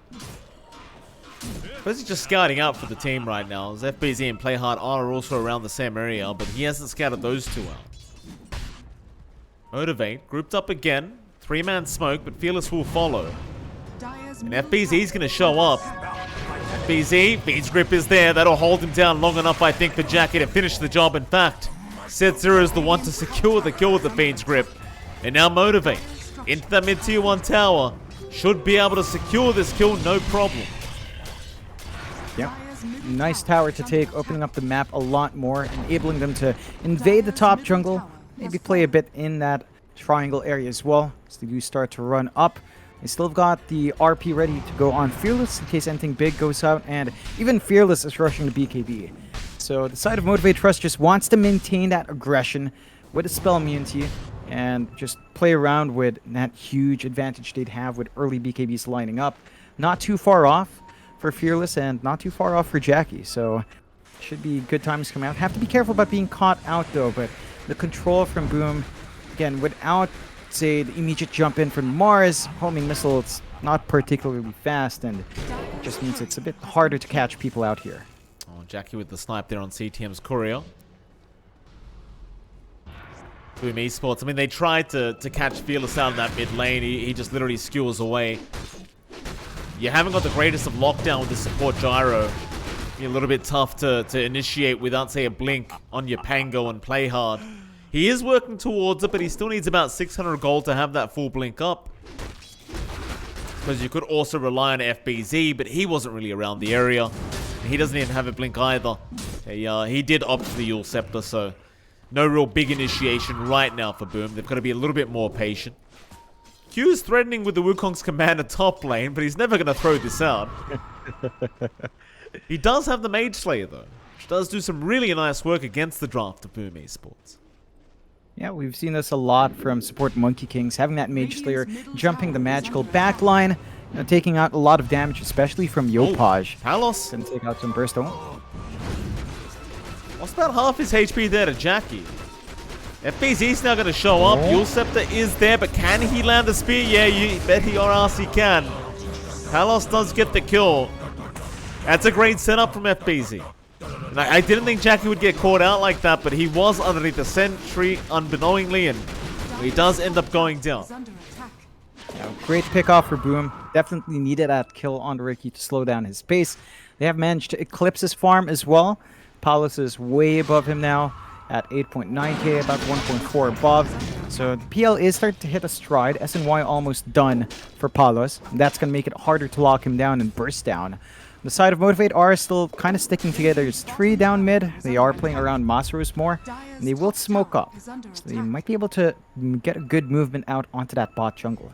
Suppose he's just scouting out for the team right now. As FBZ and Playhard are also around the same area, but he hasn't scouted those two out. Motivate, grouped up again. 3-man smoke, but Fearless will follow. And FBZ's going to show up. FBZ, Beats Grip is there. That'll hold him down long enough, I think, for Jackie to finish the job. In fact, Set0 is the one to secure the kill with the Beats Grip. And now Motivate into that mid-tier 1 tower. Should be able to secure this kill, no problem. Yep. Nice tower to take, opening up the map a lot more, enabling them to invade the top jungle, maybe play a bit in that triangle area as well, as they do start to run up. They still have got the RP ready to go on Fearless in case anything big goes out, and even Fearless is rushing to BKB. So the side of Motivate.Trust just wants to maintain that aggression with a spell immunity and just play around with that huge advantage they'd have with early BKBs lining up. Not too far off for Fearless and not too far off for Jackie, so should be good times coming out. Have to be careful about being caught out though, but the control from Boom, again, without, say, the immediate jump in from Mars, homing missile, it's not particularly fast, and it just means it's a bit harder to catch people out here. Oh, Jackie with the snipe there on CTM's courier. Boom Esports, I mean, they tried to catch Fearless out in that mid lane. He just literally skewers away. You haven't got the greatest of lockdown with the support gyro. Be a little bit tough to initiate without, say, a blink on your Pango and play hard. He is working towards it, but he still needs about 600 gold to have that full blink up. Because you could also rely on FBZ, but he wasn't really around the area. And he doesn't even have a blink either. He did opt for the Yule Scepter, so no real big initiation right now for Boom. They've got to be a little bit more patient. Q's threatening with the Wukong's commander top lane, but he's never going to throw this out. He does have the Mage Slayer, though, which does do some really nice work against the draft of Boom Esports. Yeah, we've seen this a lot from support Monkey Kings, having that Mage Slayer, jumping the magical backline, taking out a lot of damage, especially from Yopaj. Palos Gonna take out some burst. Lost about half his HP there to Jackie. FBZ's now going to show up. Yule Scepter is there, but can he land the spear? Yeah, you bet your ass he can. Palos does get the kill. That's a great setup from FBZ. And I didn't think Jackie would get caught out like that, but he was underneath the sentry unbeknowingly, and he does end up going down. Yeah, great pickoff for Boom. Definitely needed that kill on Riki to slow down his pace. They have managed to eclipse his farm as well. Palos is way above him now at 8.9k, about 1.4 above. So the PL is starting to hit a stride. SNY almost done for Palos. That's going to make it harder to lock him down and burst down. The side of Motivate are still kind of sticking together. There's 3 down mid. They are playing around Masaros more, and they will smoke up. So they might be able to get a good movement out onto that bot jungle.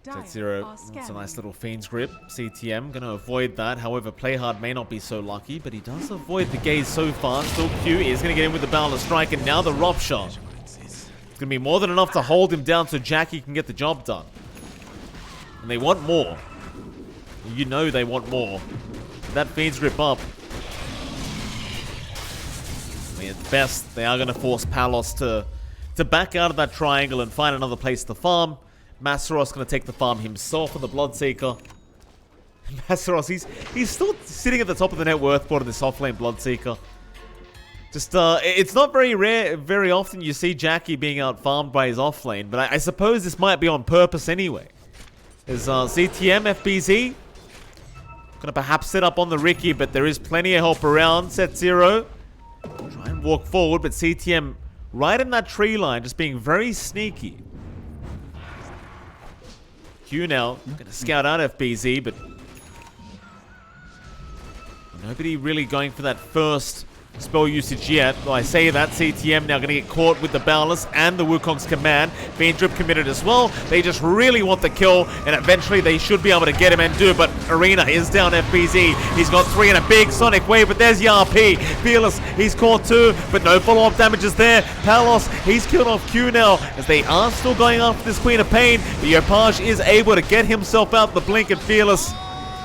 Set0, that's a nice little Fiend's Grip. CTM going to avoid that. However, Playhard may not be so lucky, but he does avoid the gaze so far. Still Q is going to get in with the Boundless Strike, and now the Rob Shot. It's going to be more than enough to hold him down so Jackie can get the job done. And they want more. You know they want more. That Fiend's Grip up. I mean, at best, they are going to force Palos to back out of that triangle and find another place to farm. Masaros going to take the farm himself on the Bloodseeker. Masaros, he's still sitting at the top of the net worth board in this offlane Bloodseeker. Just, it's not very often you see Jackie being out farmed by his offlane, but I suppose this might be on purpose anyway. There's CTM, FBZ. Gonna perhaps set up on the Riki, but there is plenty of help around. Set0. Try and walk forward, but CTM right in that tree line, just being very sneaky. Q now, gonna scout out FBZ, but nobody really going for that first spell usage yet. Though I say that, CTM now gonna get caught with the Boundless and the Wukong's command. Being drip committed as well. They just really want the kill, and eventually they should be able to get him and do. But Arena is down FBZ. He's got 3 in a big Sonic Wave, but there's the RP. Fearless, he's caught 2, but no follow-up damage is there. Palos, he's killed off Q now, as they are still going after this Queen of Pain. But Yopaj is able to get himself out the blink, and Fearless,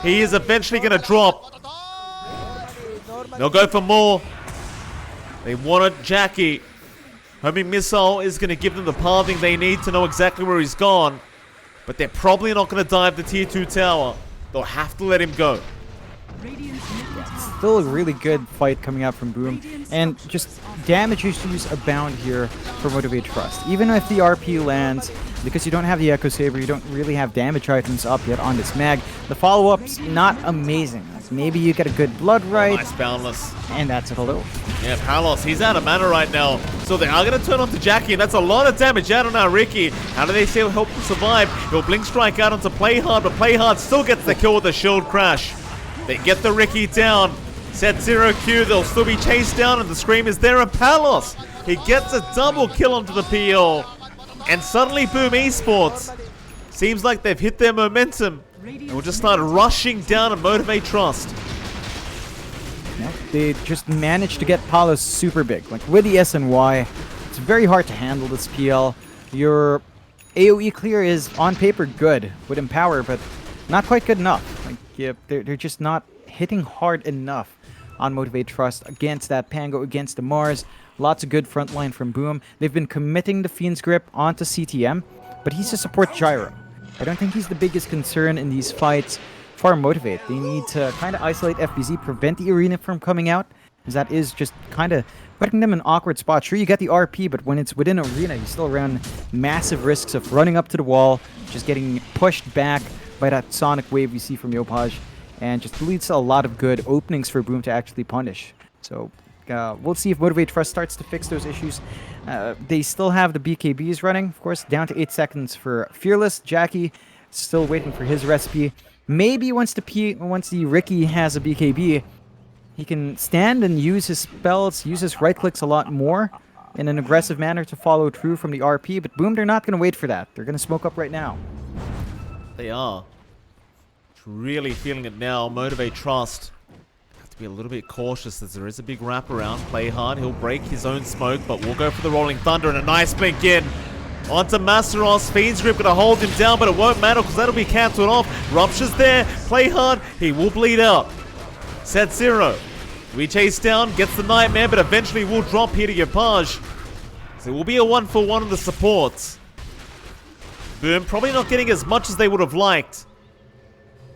he is eventually gonna drop. They'll go for more. They wanted Jackie. Homing missile is going to give them the pathing they need to know exactly where he's gone. But they're probably not going to dive the tier 2 tower. They'll have to let him go. Still a really good fight coming out from Boom, and just damage issues abound here for Motivate.Trust. Even if the RP lands, because you don't have the Echo Saber, you don't really have damage items up yet on this mag. The follow-up's not amazing. Maybe you get a good blood right. Nice boundless. And that's it, hello. Yeah, Palos, he's out of mana right now. So they are going to turn onto Jackie, and that's a lot of damage out on our Ricky. How do they still help him survive? He'll Blink Strike out onto Playhard, but Playhard still gets the kill with the shield crash. They get the Ricky down. Set 0 Q, they'll still be chased down, and the Scream is there, and Palos, he gets a double kill onto the PL. And suddenly Boom Esports seems like they've hit their momentum, and will just start rushing down and Motivate.Trust. Yeah, they just managed to get Palos super big. Like with the SNY, it's very hard to handle this PL. Your AoE clear is on paper good with Empower, but not quite good enough. Like, yeah, they're just not hitting hard enough on Motivate.Trust against that Pango, against the Mars. Lots of good frontline from Boom. They've been committing the Fiend's Grip onto CTM, but he's a support gyro. I don't think he's the biggest concern in these fights for Motivate. They need to kind of isolate FBZ, prevent the arena from coming out, because that is just kind of putting them in awkward spots. Sure, you get the RP, but when it's within arena, you still run massive risks of running up to the wall, just getting pushed back by that sonic wave you see from Yopaj, and just leads to a lot of good openings for Boom to actually punish. So we'll see if Motivate.Trust starts to fix those issues. They still have the BKBs running, of course, down to 8 seconds for Fearless. Jackie still waiting for his recipe. Maybe once the Ricky has a BKB, he can stand and use his spells, use his right clicks a lot more in an aggressive manner to follow through from the RP. But Boom, they're not going to wait for that. They're going to smoke up right now. They are. Really feeling it now. Motivate.Trust have to be a little bit cautious as there is a big wraparound. Play hard. He'll break his own smoke, but we'll go for the Rolling Thunder and a nice blink in. Onto Masteros. Fiend's Grip gonna hold him down, but it won't matter because that'll be cancelled off. Rupture's there. Play hard. He will bleed out. Set 0. We chase down, gets the Nightmare, but eventually will drop here to Yopaj. So it will be a 1-for-1 on the supports. Boom probably not getting as much as they would have liked.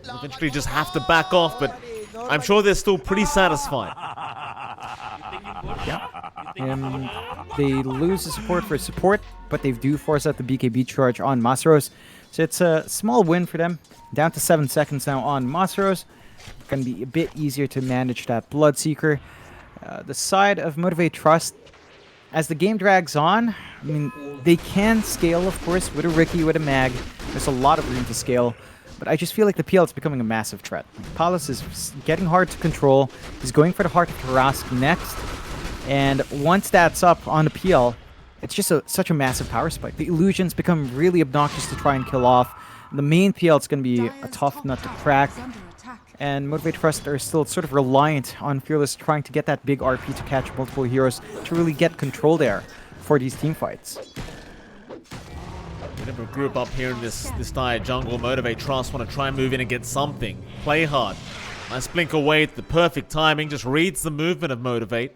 Eventually just have to back off, but I'm sure they're still pretty satisfied. Yeah. They lose the support for support, but they do force out the BKB charge on Masteros. So it's a small win for them. Down to 7 seconds now on Masteros. Going to be a bit easier to manage that Bloodseeker. The side of Motivate.Trust, as the game drags on, I mean, they can scale, of course, with a Ricky, with a Mag. There's a lot of room to scale. But I just feel like the PL is becoming a massive threat. Palos is getting hard to control. He's going for the Heart of Tarask next. And once that's up on the PL, it's just such a massive power spike. The illusions become really obnoxious to try and kill off. The main PL is going to be a tough nut to crack. And Motivate.Trust are still sort of reliant on Fearless trying to get that big RP to catch multiple heroes to really get control there for these team fights. Bit of a group up here in this dire jungle. Motivate.Trust want to try and move in and get something. Play hard. Nice blink away at the perfect timing. Just reads the movement of Motivate.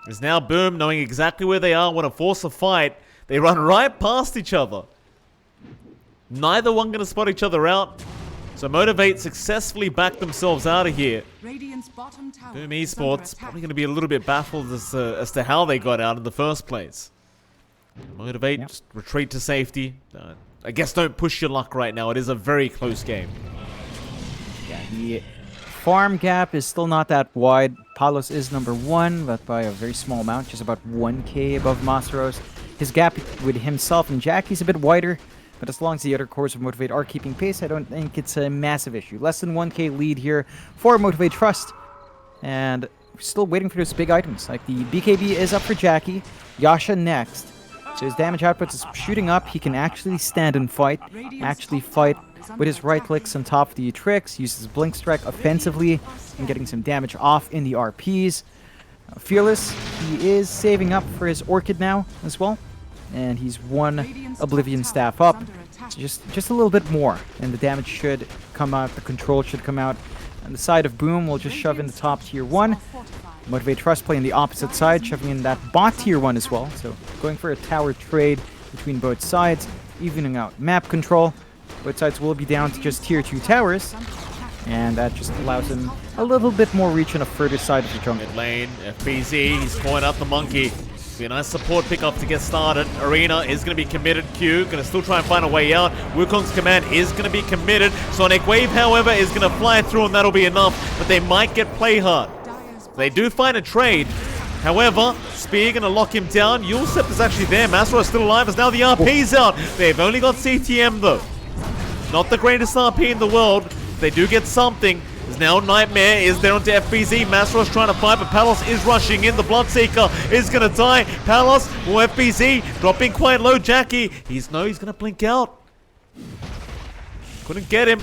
There's now Boom knowing exactly where they are. Want to force a fight. They run right past each other. Neither one going to spot each other out. So Motivate successfully backed themselves out of here. Boom Esports probably going to be a little bit baffled as to how they got out in the first place. Motivate, just retreat to safety. I guess don't push your luck right now. It is a very close game. Yeah, the farm gap is still not that wide. Palos is number 1, but by a very small amount, just about 1k above Masteros. His gap with himself and Jackie's a bit wider, but as long as the other cores of Motivate are keeping pace, I don't think it's a massive issue. Less than 1k lead here for Motivate.Trust. And we're still waiting for those big items. Like the BKB is up for Jackie. Yasha next. So his damage output is shooting up. He can actually stand and fight. Actually fight with his right clicks on top of the tricks. Uses Blink Strike offensively and getting some damage off in the RPs. Fearless, he is saving up for his Orchid now as well. And he's 1 Oblivion Staff up. So just a little bit more. And the damage should come out. The control should come out. on the side of Boom will just shove in the top tier 1. Motivate.Trust playing the opposite side, shoving in that bot tier 1 as well. So going for a tower trade between both sides, evening out map control. Both sides will be down to just tier 2 towers. And that just allows him a little bit more reach on the further side of the jungle. Mid lane, FBZ, he's calling out the monkey. Be a nice support pickup to get started. Arena is going to be committed. Q going to still try and find a way out. Wukong's command is going to be committed. Sonic Wave, however, is going to fly through and that'll be enough. But they might get play hard. They do find a trade. However, Spear going to lock him down. Yulsep is actually there. Masro is still alive as now the RP's out. They've only got CTM though. Not the greatest RP in the world. They do get something. There's now Nightmare is there onto FBZ. Masro's trying to fight, but Palos is rushing in. The Bloodseeker is going to die. Palos or FBZ dropping quite low. Jackie, he's going to blink out. Couldn't get him.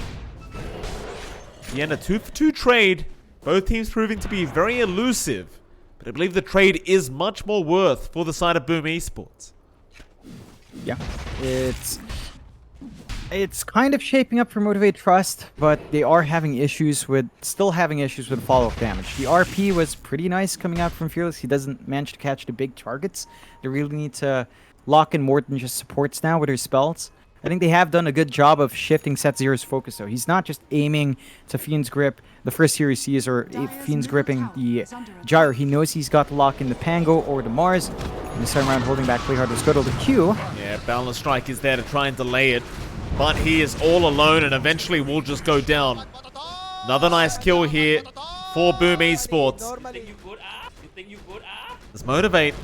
Yeah, a 2-for-2 trade. Both teams proving to be very elusive. But I believe the trade is much more worth for the side of Boom Esports. Yeah, it's kind of shaping up for Motivate.Trust, but they are still having issues with follow-up damage. The RP was pretty nice coming out from Fearless. He doesn't manage to catch the big targets. They really need to lock in more than just supports now with their spells. I think they have done a good job of shifting Set Zero's focus though. He's not just aiming to Fiend's Grip the first hero he sees, or Fiend's gripping the Gyro. He knows he's got to lock in the Pango or the Mars. And this time around holding back play hard was good. The Q. Yeah, Balance Strike is there to try and delay it. But he is all alone and eventually will just go down. Another nice kill here for Boom Esports. Let's Motivate.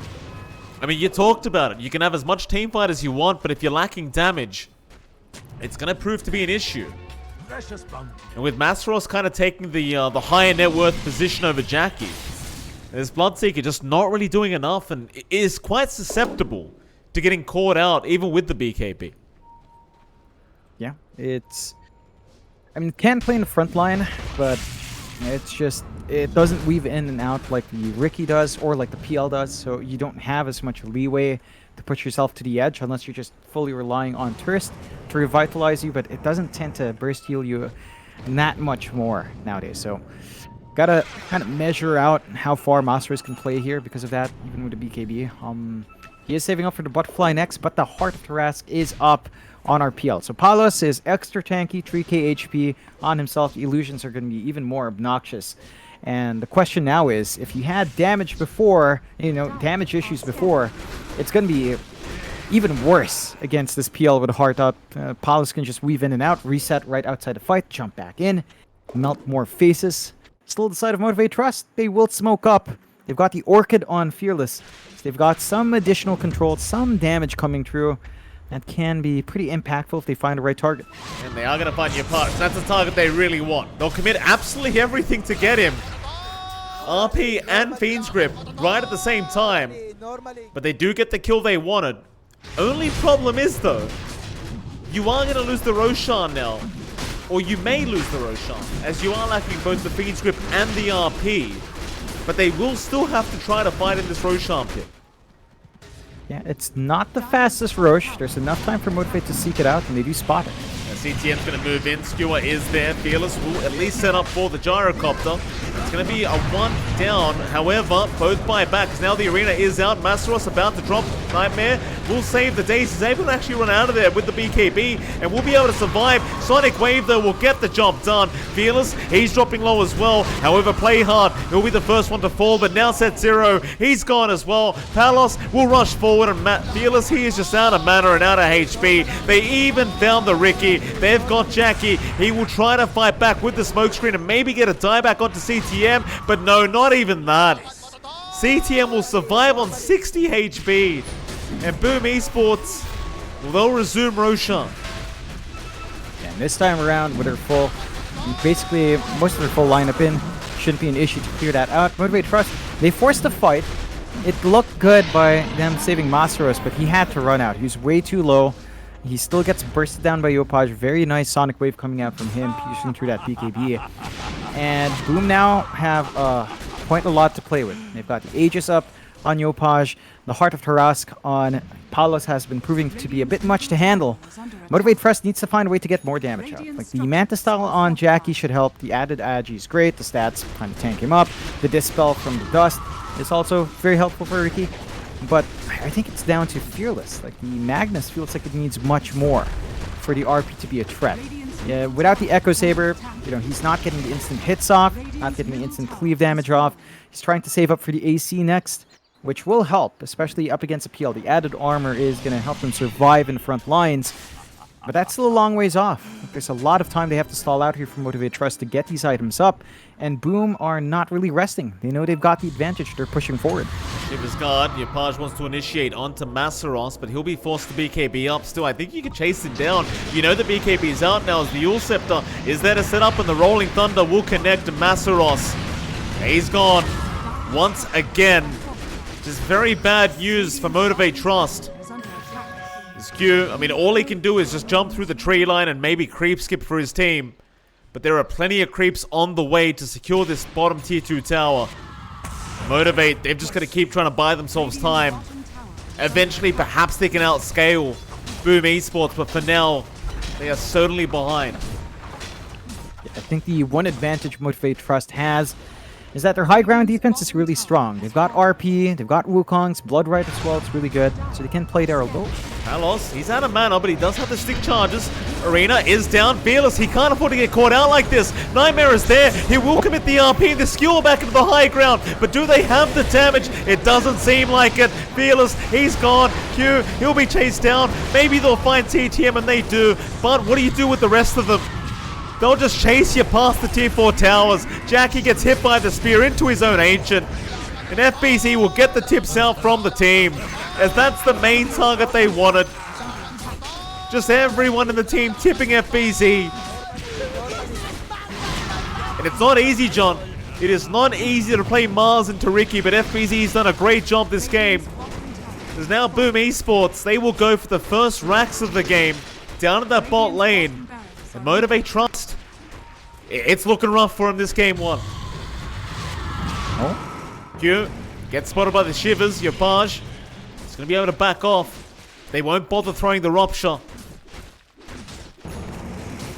I mean, you talked about it. You can have as much teamfight as you want, but if you're lacking damage, it's going to prove to be an issue. And with Masros kind of taking the higher net worth position over Jackie, this Bloodseeker just not really doing enough and is quite susceptible to getting caught out even with the BKB. Yeah, I mean, it can play in the front line, but it doesn't weave in and out like the Ricky does or like the PL does, so you don't have as much leeway to push yourself to the edge unless you're just fully relying on Thirst to revitalize you, but it doesn't tend to burst heal you that much more nowadays, so gotta kind of measure out how far Masters can play here because of that, even with the BKB. He is saving up for the Butterfly next, but the Heart of Tarrasque is up on our PL. So Palos is extra tanky, 3k HP on himself. Illusions are going to be even more obnoxious. And the question now is, if you had damage before, damage issues before, it's going to be even worse against this PL with a heart up. Palos can just weave in and out, reset right outside the fight, jump back in, melt more faces. Still the side of Motivate.Trust, they will smoke up. They've got the Orchid on Fearless. So they've got some additional control, some damage coming through. That can be pretty impactful if they find the right target. And they are going to find your parts. That's a target they really want. They'll commit absolutely everything to get him. RP and Fiend's Grip right at the same time. But they do get the kill they wanted. Only problem is, though, you are going to lose the Roshan now. Or you may lose the Roshan, as you are lacking both the Fiend's Grip and the RP. But they will still have to try to fight in this Roshan pit. Yeah, it's not the fastest Roche. There's enough time for Motivate to seek it out, and they do spot it. CTM's going to move in. Skewer is there. Fearless will at least set up for the Gyrocopter. It's going to be a 1 down. However, both buy back because now the arena is out. Masteros about to drop. Nightmare will save the days. He's able to actually run out of there with the BKB and will be able to survive. Sonic Wave, though, will get the job done. Fearless, he's dropping low as well. However, play hard. He'll be the first one to fall, but now Set Zero, he's gone as well. Palos will rush forward, and Fearless, he is just out of mana and out of HP. They even found the Ricky. They've got Jackie. He will try to fight back with the smokescreen and maybe get a dieback onto CTM, but no, not even that. CTM will survive on 60 HP, and Boom Esports, they'll resume Roshan. And this time around, with their full, basically most of their full lineup in, shouldn't be an issue to clear that out. Motivate.Trust, they forced the fight. It looked good by them saving Masteros, but he had to run out. He was way too low. He still gets bursted down by Yopaj. Very nice Sonic Wave coming out from him, piercing through that BKB. And Boom now have quite a lot to play with. They've got the Aegis up, on Yopaj. The Heart of Tarask on Palos has been proving to be a bit much to handle. Motivate.Trust needs to find a way to get more damage out. Like, the Manta style on Jackie should help. The added Agi is great. The stats kind of tank him up. The Dispel from the Dust is also very helpful for Ricky. But I think it's down to Fearless. Like, the Magnus feels like it needs much more for the RP to be a threat. Yeah, without the Echo Saber, he's not getting the instant hits off, not getting the instant cleave damage off. He's trying to save up for the AC next, which will help, especially up against a PL. The added armor is going to help them survive in front lines, but that's still a long ways off. There's a lot of time they have to stall out here for Motivate.Trust to get these items up, and Boom are not really resting. They know they've got the advantage. They're pushing forward. Shiver's guard. Yopaj wants to initiate onto Massaros, but he'll be forced to BKB up still. I think you can chase him down. You know the BKB is out now as the Yule Scepter is there to set up, and the Rolling Thunder will connect to Massaros. He's gone once again. Just very bad news for Motivate.Trust. This Q, I mean, all he can do is just jump through the tree line and maybe creep skip for his team. But there are plenty of creeps on the way to secure this bottom tier 2 tower. Motivate, they've just got to keep trying to buy themselves time. Eventually, perhaps they can outscale Boom Esports, but for now, they are certainly behind. I think the one advantage Motivate.Trust has is that their high ground defense is really strong. They've got RP, they've got Wukong's, Bloodright as well, it's really good. So they can play there a little. Palos, he's out of mana, but he does have the stick charges. Arena is down. Fearless, he can't afford to get caught out like this. Nightmare is there. He will commit the RP, the skewer back into the high ground. But do they have the damage? It doesn't seem like it. Fearless, he's gone. Q, he'll be chased down. Maybe they'll find TTM, and they do. But what do you do with the rest of them? They'll just chase you past the tier 4 towers. Jackie gets hit by the spear into his own Ancient. And FBZ will get the tips out from the team, as that's the main target they wanted. Just everyone in the team tipping FBZ. And it's not easy, John. It is not easy to play Mars into Ricky, but FBZ's done a great job this game. There's now Boom Esports. They will go for the first racks of the game down at that bot lane. And Motivate.Trust, it's looking rough for him this game 1. Oh. Q gets spotted by the Shivers. Yopaj is going to be able to back off. They won't bother throwing the Rupture.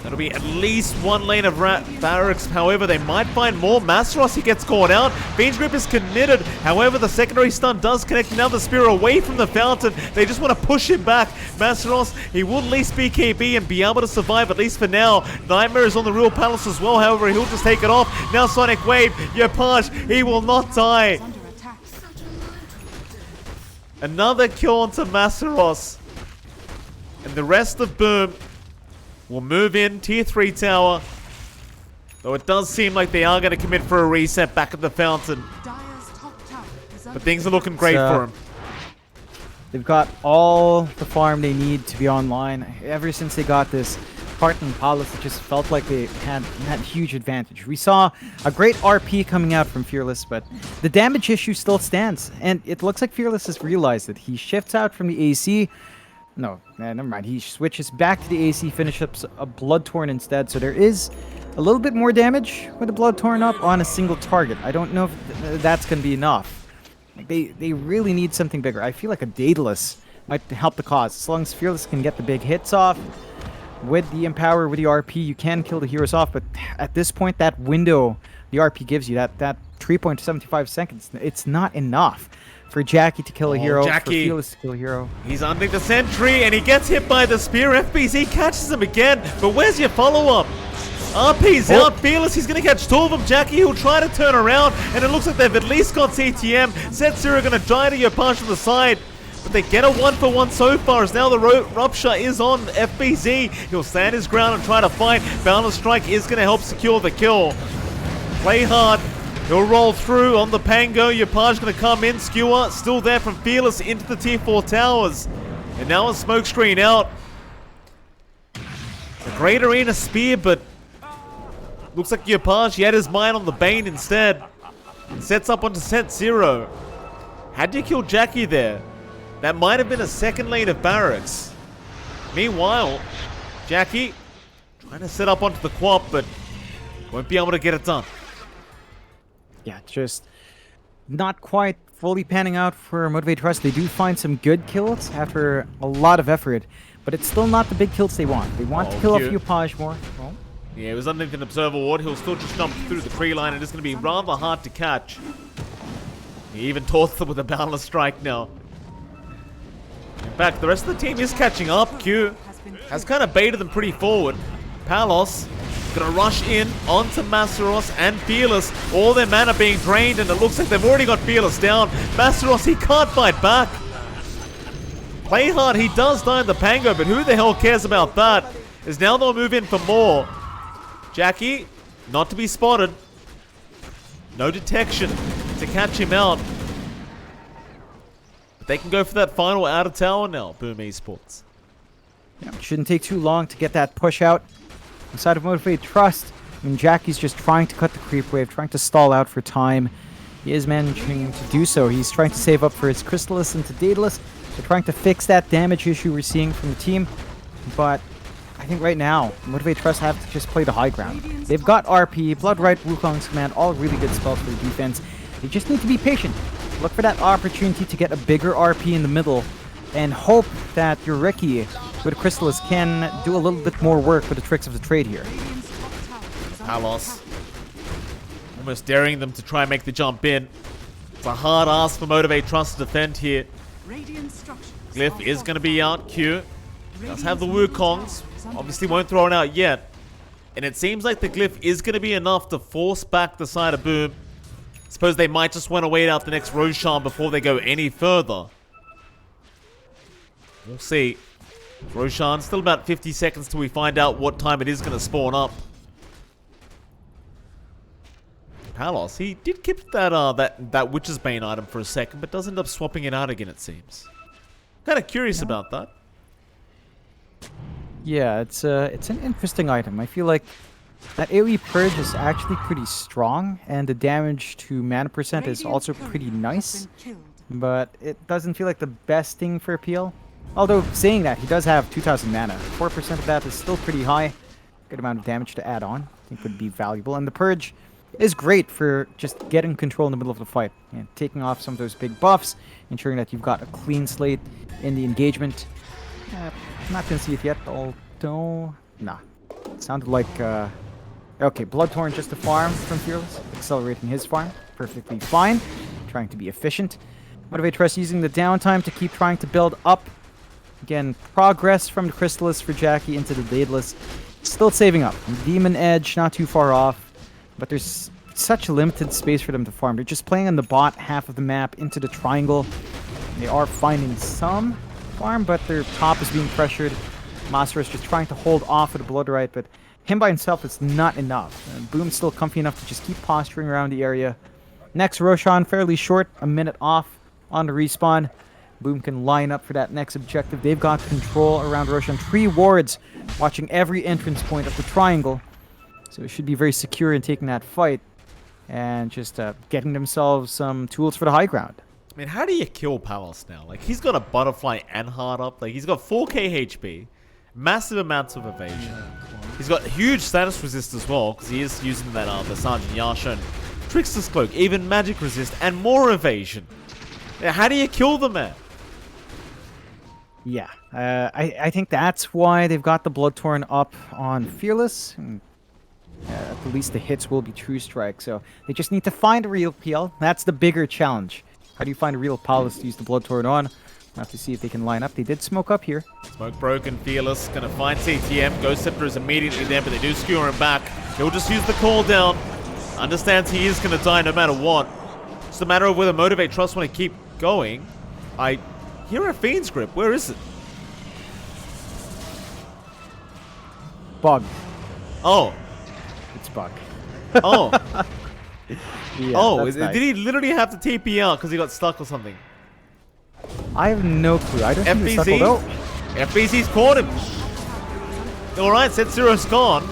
That'll be at least one lane of barracks. However, they might find more. Massaros, he gets caught out. Fiend's Grip is committed. However, the secondary stun does connect now the spear away from the fountain. They just want to push him back. Massaros, he will at least BKB and be able to survive, at least for now. Nightmare is on the real Palace as well. However, he'll just take it off. Now Sonic Wave. Yopaj, he will not die. Another kill onto Massaros. And the rest of Boom will move in tier 3 tower. Though it does seem like they are going to commit for a reset back at the fountain. But things are looking great for them. They've got all the farm they need to be online. Ever since they got this part in Palace, it just felt like they had huge advantage. We saw a great RP coming out from Fearless, but the damage issue still stands. And it looks like Fearless has realized it. He shifts out from the AC. No, never mind. He switches back to the AC, finishes up a Bloodtorn instead. So there is a little bit more damage with the Bloodtorn up on a single target. I don't know if that's going to be enough. Like, they really need something bigger. I feel like a Daedalus might help the cause. As long as Fearless can get the big hits off, with the Empower, with the RP, you can kill the heroes off. But at this point, that window the RP gives you, that 3.75 seconds, it's not enough for Jackie to kill a hero, for Fearless to kill a hero. He's hunting the sentry, and he gets hit by the spear. FBZ catches him again, but where's your follow-up? RP's out. Fearless, he's going to catch 2 of them. Jackie, who'll try to turn around, and it looks like they've at least got CTM. Set0 going to die to your punch on the side. But they get a 1-for-1 so far, as now the Rupture is on FBZ. He'll stand his ground and try to fight. Boundless Strike is going to help secure the kill. Play hard. He'll roll through on the Pango. Yopaj going to come in. Skewer still there from Fearless into the tier 4 towers. And now a smoke screen out. A great arena spear, but looks like Yopaj, he had his mind on the Bane instead. And sets up onto Set0. Had you killed Jackie there, that might have been a second lane of barracks. Meanwhile, Jackie trying to set up onto the Quap, but won't be able to get it done. Yeah, just not quite fully panning out for Motivate.Trust. They do find some good kills after a lot of effort, but it's still not the big kills they want. They want to kill a few Paj more. Oh. Yeah, it was underneath an observer ward. He'll still just jump through the tree line, and it's going to be rather hard to catch. He even taunts them with a boundless strike now. In fact, the rest of the team is catching up. Q has kind of baited them pretty forward. Palos gonna rush in onto Masteros and Fearless. All their mana being drained, and it looks like they've already got Fearless down. Masteros, he can't fight back. Play hard, he does die in the Pango, but who the hell cares about that? As now they'll move in for more. Jackie, not to be spotted. No detection to catch him out. But they can go for that final outer tower now, Boom Esports. Yeah, it shouldn't take too long to get that push out. Inside of Motivate.Trust, I mean, Jackie's just trying to cut the creep wave, trying to stall out for time. He is managing to do so. He's trying to save up for his Crystallis into Daedalus. They're trying to fix that damage issue we're seeing from the team. But I think right now, Motivate.Trust have to just play the high ground. They've got RP, Bloodright, Wukong's Command, all really good spells for the defense. They just need to be patient. Look for that opportunity to get a bigger RP in the middle and hope that your Riki with Crystallis can do a little bit more work with the tricks of the trade here. Palos almost daring them to try and make the jump in. It's a hard ask for Motivate.Trust to defend here. Glyph is going to be out. Q does have the Wukongs. Obviously won't throw it out yet. And it seems like the Glyph is going to be enough to force back the side of Boom. Suppose they might just want to wait out the next Roshan before they go any further. We'll see. Roshan, still about 50 seconds till we find out what time it is going to spawn up. Palos, he did keep that Witch's Bane item for a second, but does end up swapping it out again, it seems. Kind of curious about that. Yeah, it's an interesting item. I feel like that AoE Purge is actually pretty strong, and the damage to mana percent is also pretty nice. But it doesn't feel like the best thing for appeal. Although, saying that, he does have 2,000 mana. 4% of that is still pretty high. Good amount of damage to add on. I think would be valuable. And the Purge is great for just getting control in the middle of the fight. And taking off some of those big buffs, ensuring that you've got a clean slate in the engagement. I'm not going to see it yet, although... Nah. It sounded like... Okay, Bloodthorn just a farm from Fearless. Accelerating his farm. Perfectly fine. Trying to be efficient. Motivate.Trust using the downtime to keep trying to build up. Again, progress from the Crystallis for Jackie into the Daedalus. Still saving up. Demon Edge, not too far off. But there's such limited space for them to farm. They're just playing on the bot half of the map into the triangle. They are finding some farm, but their top is being pressured. Master is just trying to hold off with the Bloodright, but him by himself is not enough. Boom's still comfy enough to just keep posturing around the area. Next Roshan, fairly short, a minute off on the respawn. Boom can line up for that next objective. They've got control around Roshan. 3 wards watching every entrance point of the triangle. So it should be very secure in taking that fight. And just getting themselves some tools for the high ground. I mean, how do you kill Palos now? Like, he's got a Butterfly and Heart up. Like, he's got 4k HP. Massive amounts of evasion. He's got huge status resist as well, because he is using that the Sergeant Yasha. Trickster's Cloak, even magic resist, and more evasion. Yeah, how do you kill the man? Yeah, I think that's why they've got the Bloodthorn up on Fearless. At least the hits will be True Strike, so they just need to find a real PL. That's the bigger challenge. How do you find a real Palos to use the Bloodthorn on? We'll have to see if they can line up. They did smoke up here. Smoke broken, Fearless gonna find CTM. Ghost Scepter is immediately there, but they do skewer him back. He'll just use the call down. Understands he is gonna die no matter what. It's a matter of whether Motivate.Trust want to keep going. I hear a Fiend's Grip. Where is it? Bug. Oh. It's bug. Oh. Yeah, oh, nice. did he literally have to TP out because he got stuck or something? I have no clue. I don't think he's stuck, although... FBZ's caught him. Alright, Set Zero's gone.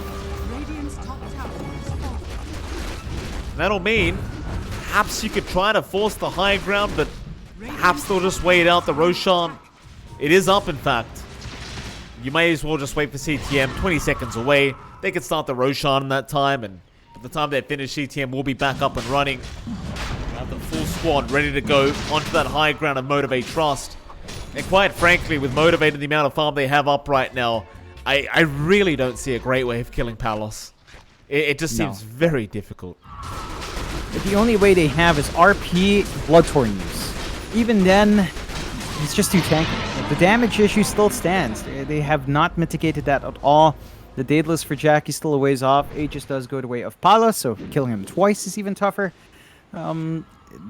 That'll mean perhaps you could try to force the high ground, but perhaps they'll just wait out the Roshan. It is up, in fact. You may as well just wait for CTM. 20 seconds away. They could start the Roshan in that time, and by the time they finish, CTM will be back up and running. Have the full squad ready to go onto that high ground of Motivate.Trust. And quite frankly, with Motivate and the amount of farm they have up right now, I really don't see a great way of killing Palos. It just seems very difficult. The only way they have is RP Bloodthorn use. Even then, it's just too tanky. The damage issue still stands. They have not mitigated that at all. The Daedalus for Jack is still a ways off. Aegis does go the way of Palos, so killing him twice is even tougher.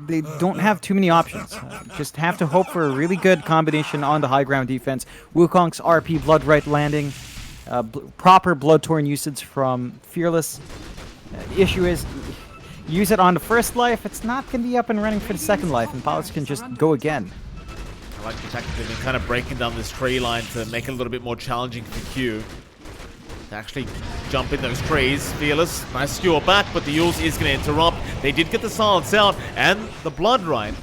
They don't have too many options. Just have to hope for a really good combination on the high ground defense. Wukong's RP Blood Right landing. Proper Bloodthorn usage from Fearless. The issue is, use it on the first life, it's not going to be up and running for the second life, and Palos can just go again. I like the fact that they've been kind of breaking down this tree line to make it a little bit more challenging for Q. To actually jump in those trees. Fearless, nice skewer back, but the Yules is going to interrupt. They did get the silence out and the blood right,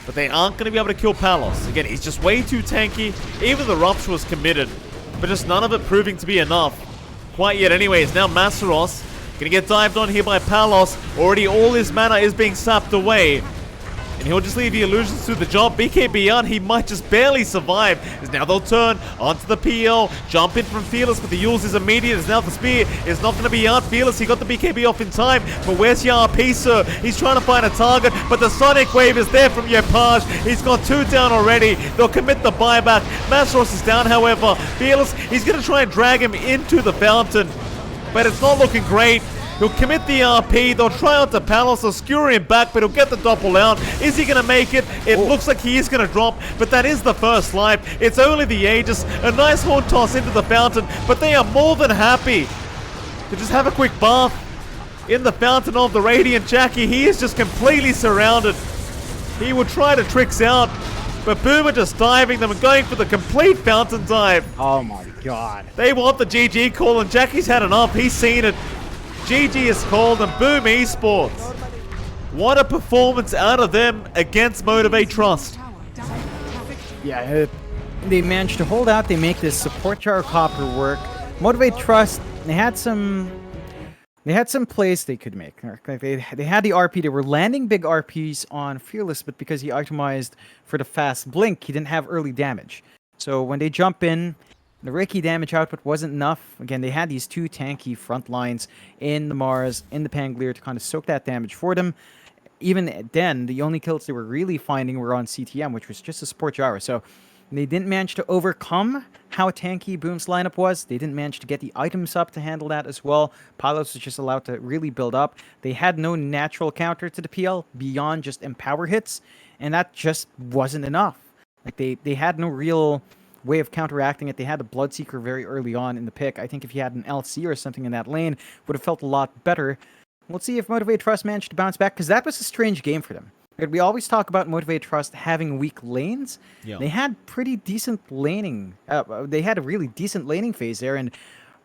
but they aren't going to be able to kill Palos. Again, he's just way too tanky. Even the Rupture was committed, but just none of it proving to be enough. Quite yet anyways. Now Masaros going to get dived on here by Palos. Already all his mana is being sapped away. And he'll just leave the illusions to the job. BKB on, he might just barely survive. As now they'll turn onto the PL. Jump in from Fearless, but the Yules is immediate. As now the spear is not going to be out. Fearless, he got the BKB off in time. But where's the RP, sir? He's trying to find a target, but the Sonic Wave is there from Yepage. He's got 2 down already. They'll commit the buyback. Masaros is down, however. Fearless, he's going to try and drag him into the fountain, but it's not looking great. He'll commit the RP. They'll try out the Palos. They'll skewer him back, but he'll get the doppel out. Is he going to make it? It looks like he is going to drop, but that is the first life. It's only the Aegis. A nice horn toss into the fountain, but they are more than happy to just have a quick bath in the fountain of the Radiant Jackie. He is just completely surrounded. He will try to tricks out, but Boom are just diving them and going for the complete fountain dive. Oh my god. They want the GG call, and Jackie's had enough. He's seen it. GG is called, and Boom Esports. What a performance out of them against Motivate.Trust. Yeah, they managed to hold out. They make this support jar copper work. Motivate.Trust, they had some plays they could make. They had the RP. They were landing big RPs on Fearless, but because he itemized for the fast blink, he didn't have early damage. So when they jump in, the Reiki damage output wasn't enough. Again, they had these 2 tanky front lines in the Mars, in the Pangolier to kind of soak that damage for them. Even then, the only kills they were really finding were on CTM, which was just a support Jara. So they didn't manage to overcome how tanky Boom's lineup was. They didn't manage to get the items up to handle that as well. Palos was just allowed to really build up. They had no natural counter to the PL beyond just empower hits, and that just wasn't enough. Like they had no real way of counteracting it. They had a Bloodseeker very early on in the pick. I think if you had an LC or something in that lane, would have felt a lot better. We'll see if Motivate.Trust managed to bounce back, because that was a strange game for them. We always talk about Motivate.Trust having weak lanes. Yeah. They had pretty decent laning. They had a really decent laning phase there, and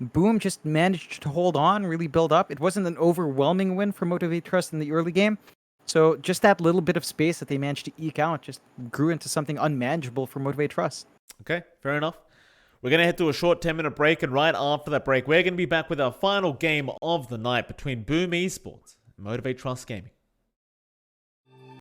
Boom just managed to hold on, really build up. It wasn't an overwhelming win for Motivate.Trust in the early game. So just that little bit of space that they managed to eke out just grew into something unmanageable for Motivate.Trust. Okay, fair enough. We're going to head to a short 10-minute break, and right after that break, we're going to be back with our final game of the night between Boom Esports and Motivate.Trust Gaming.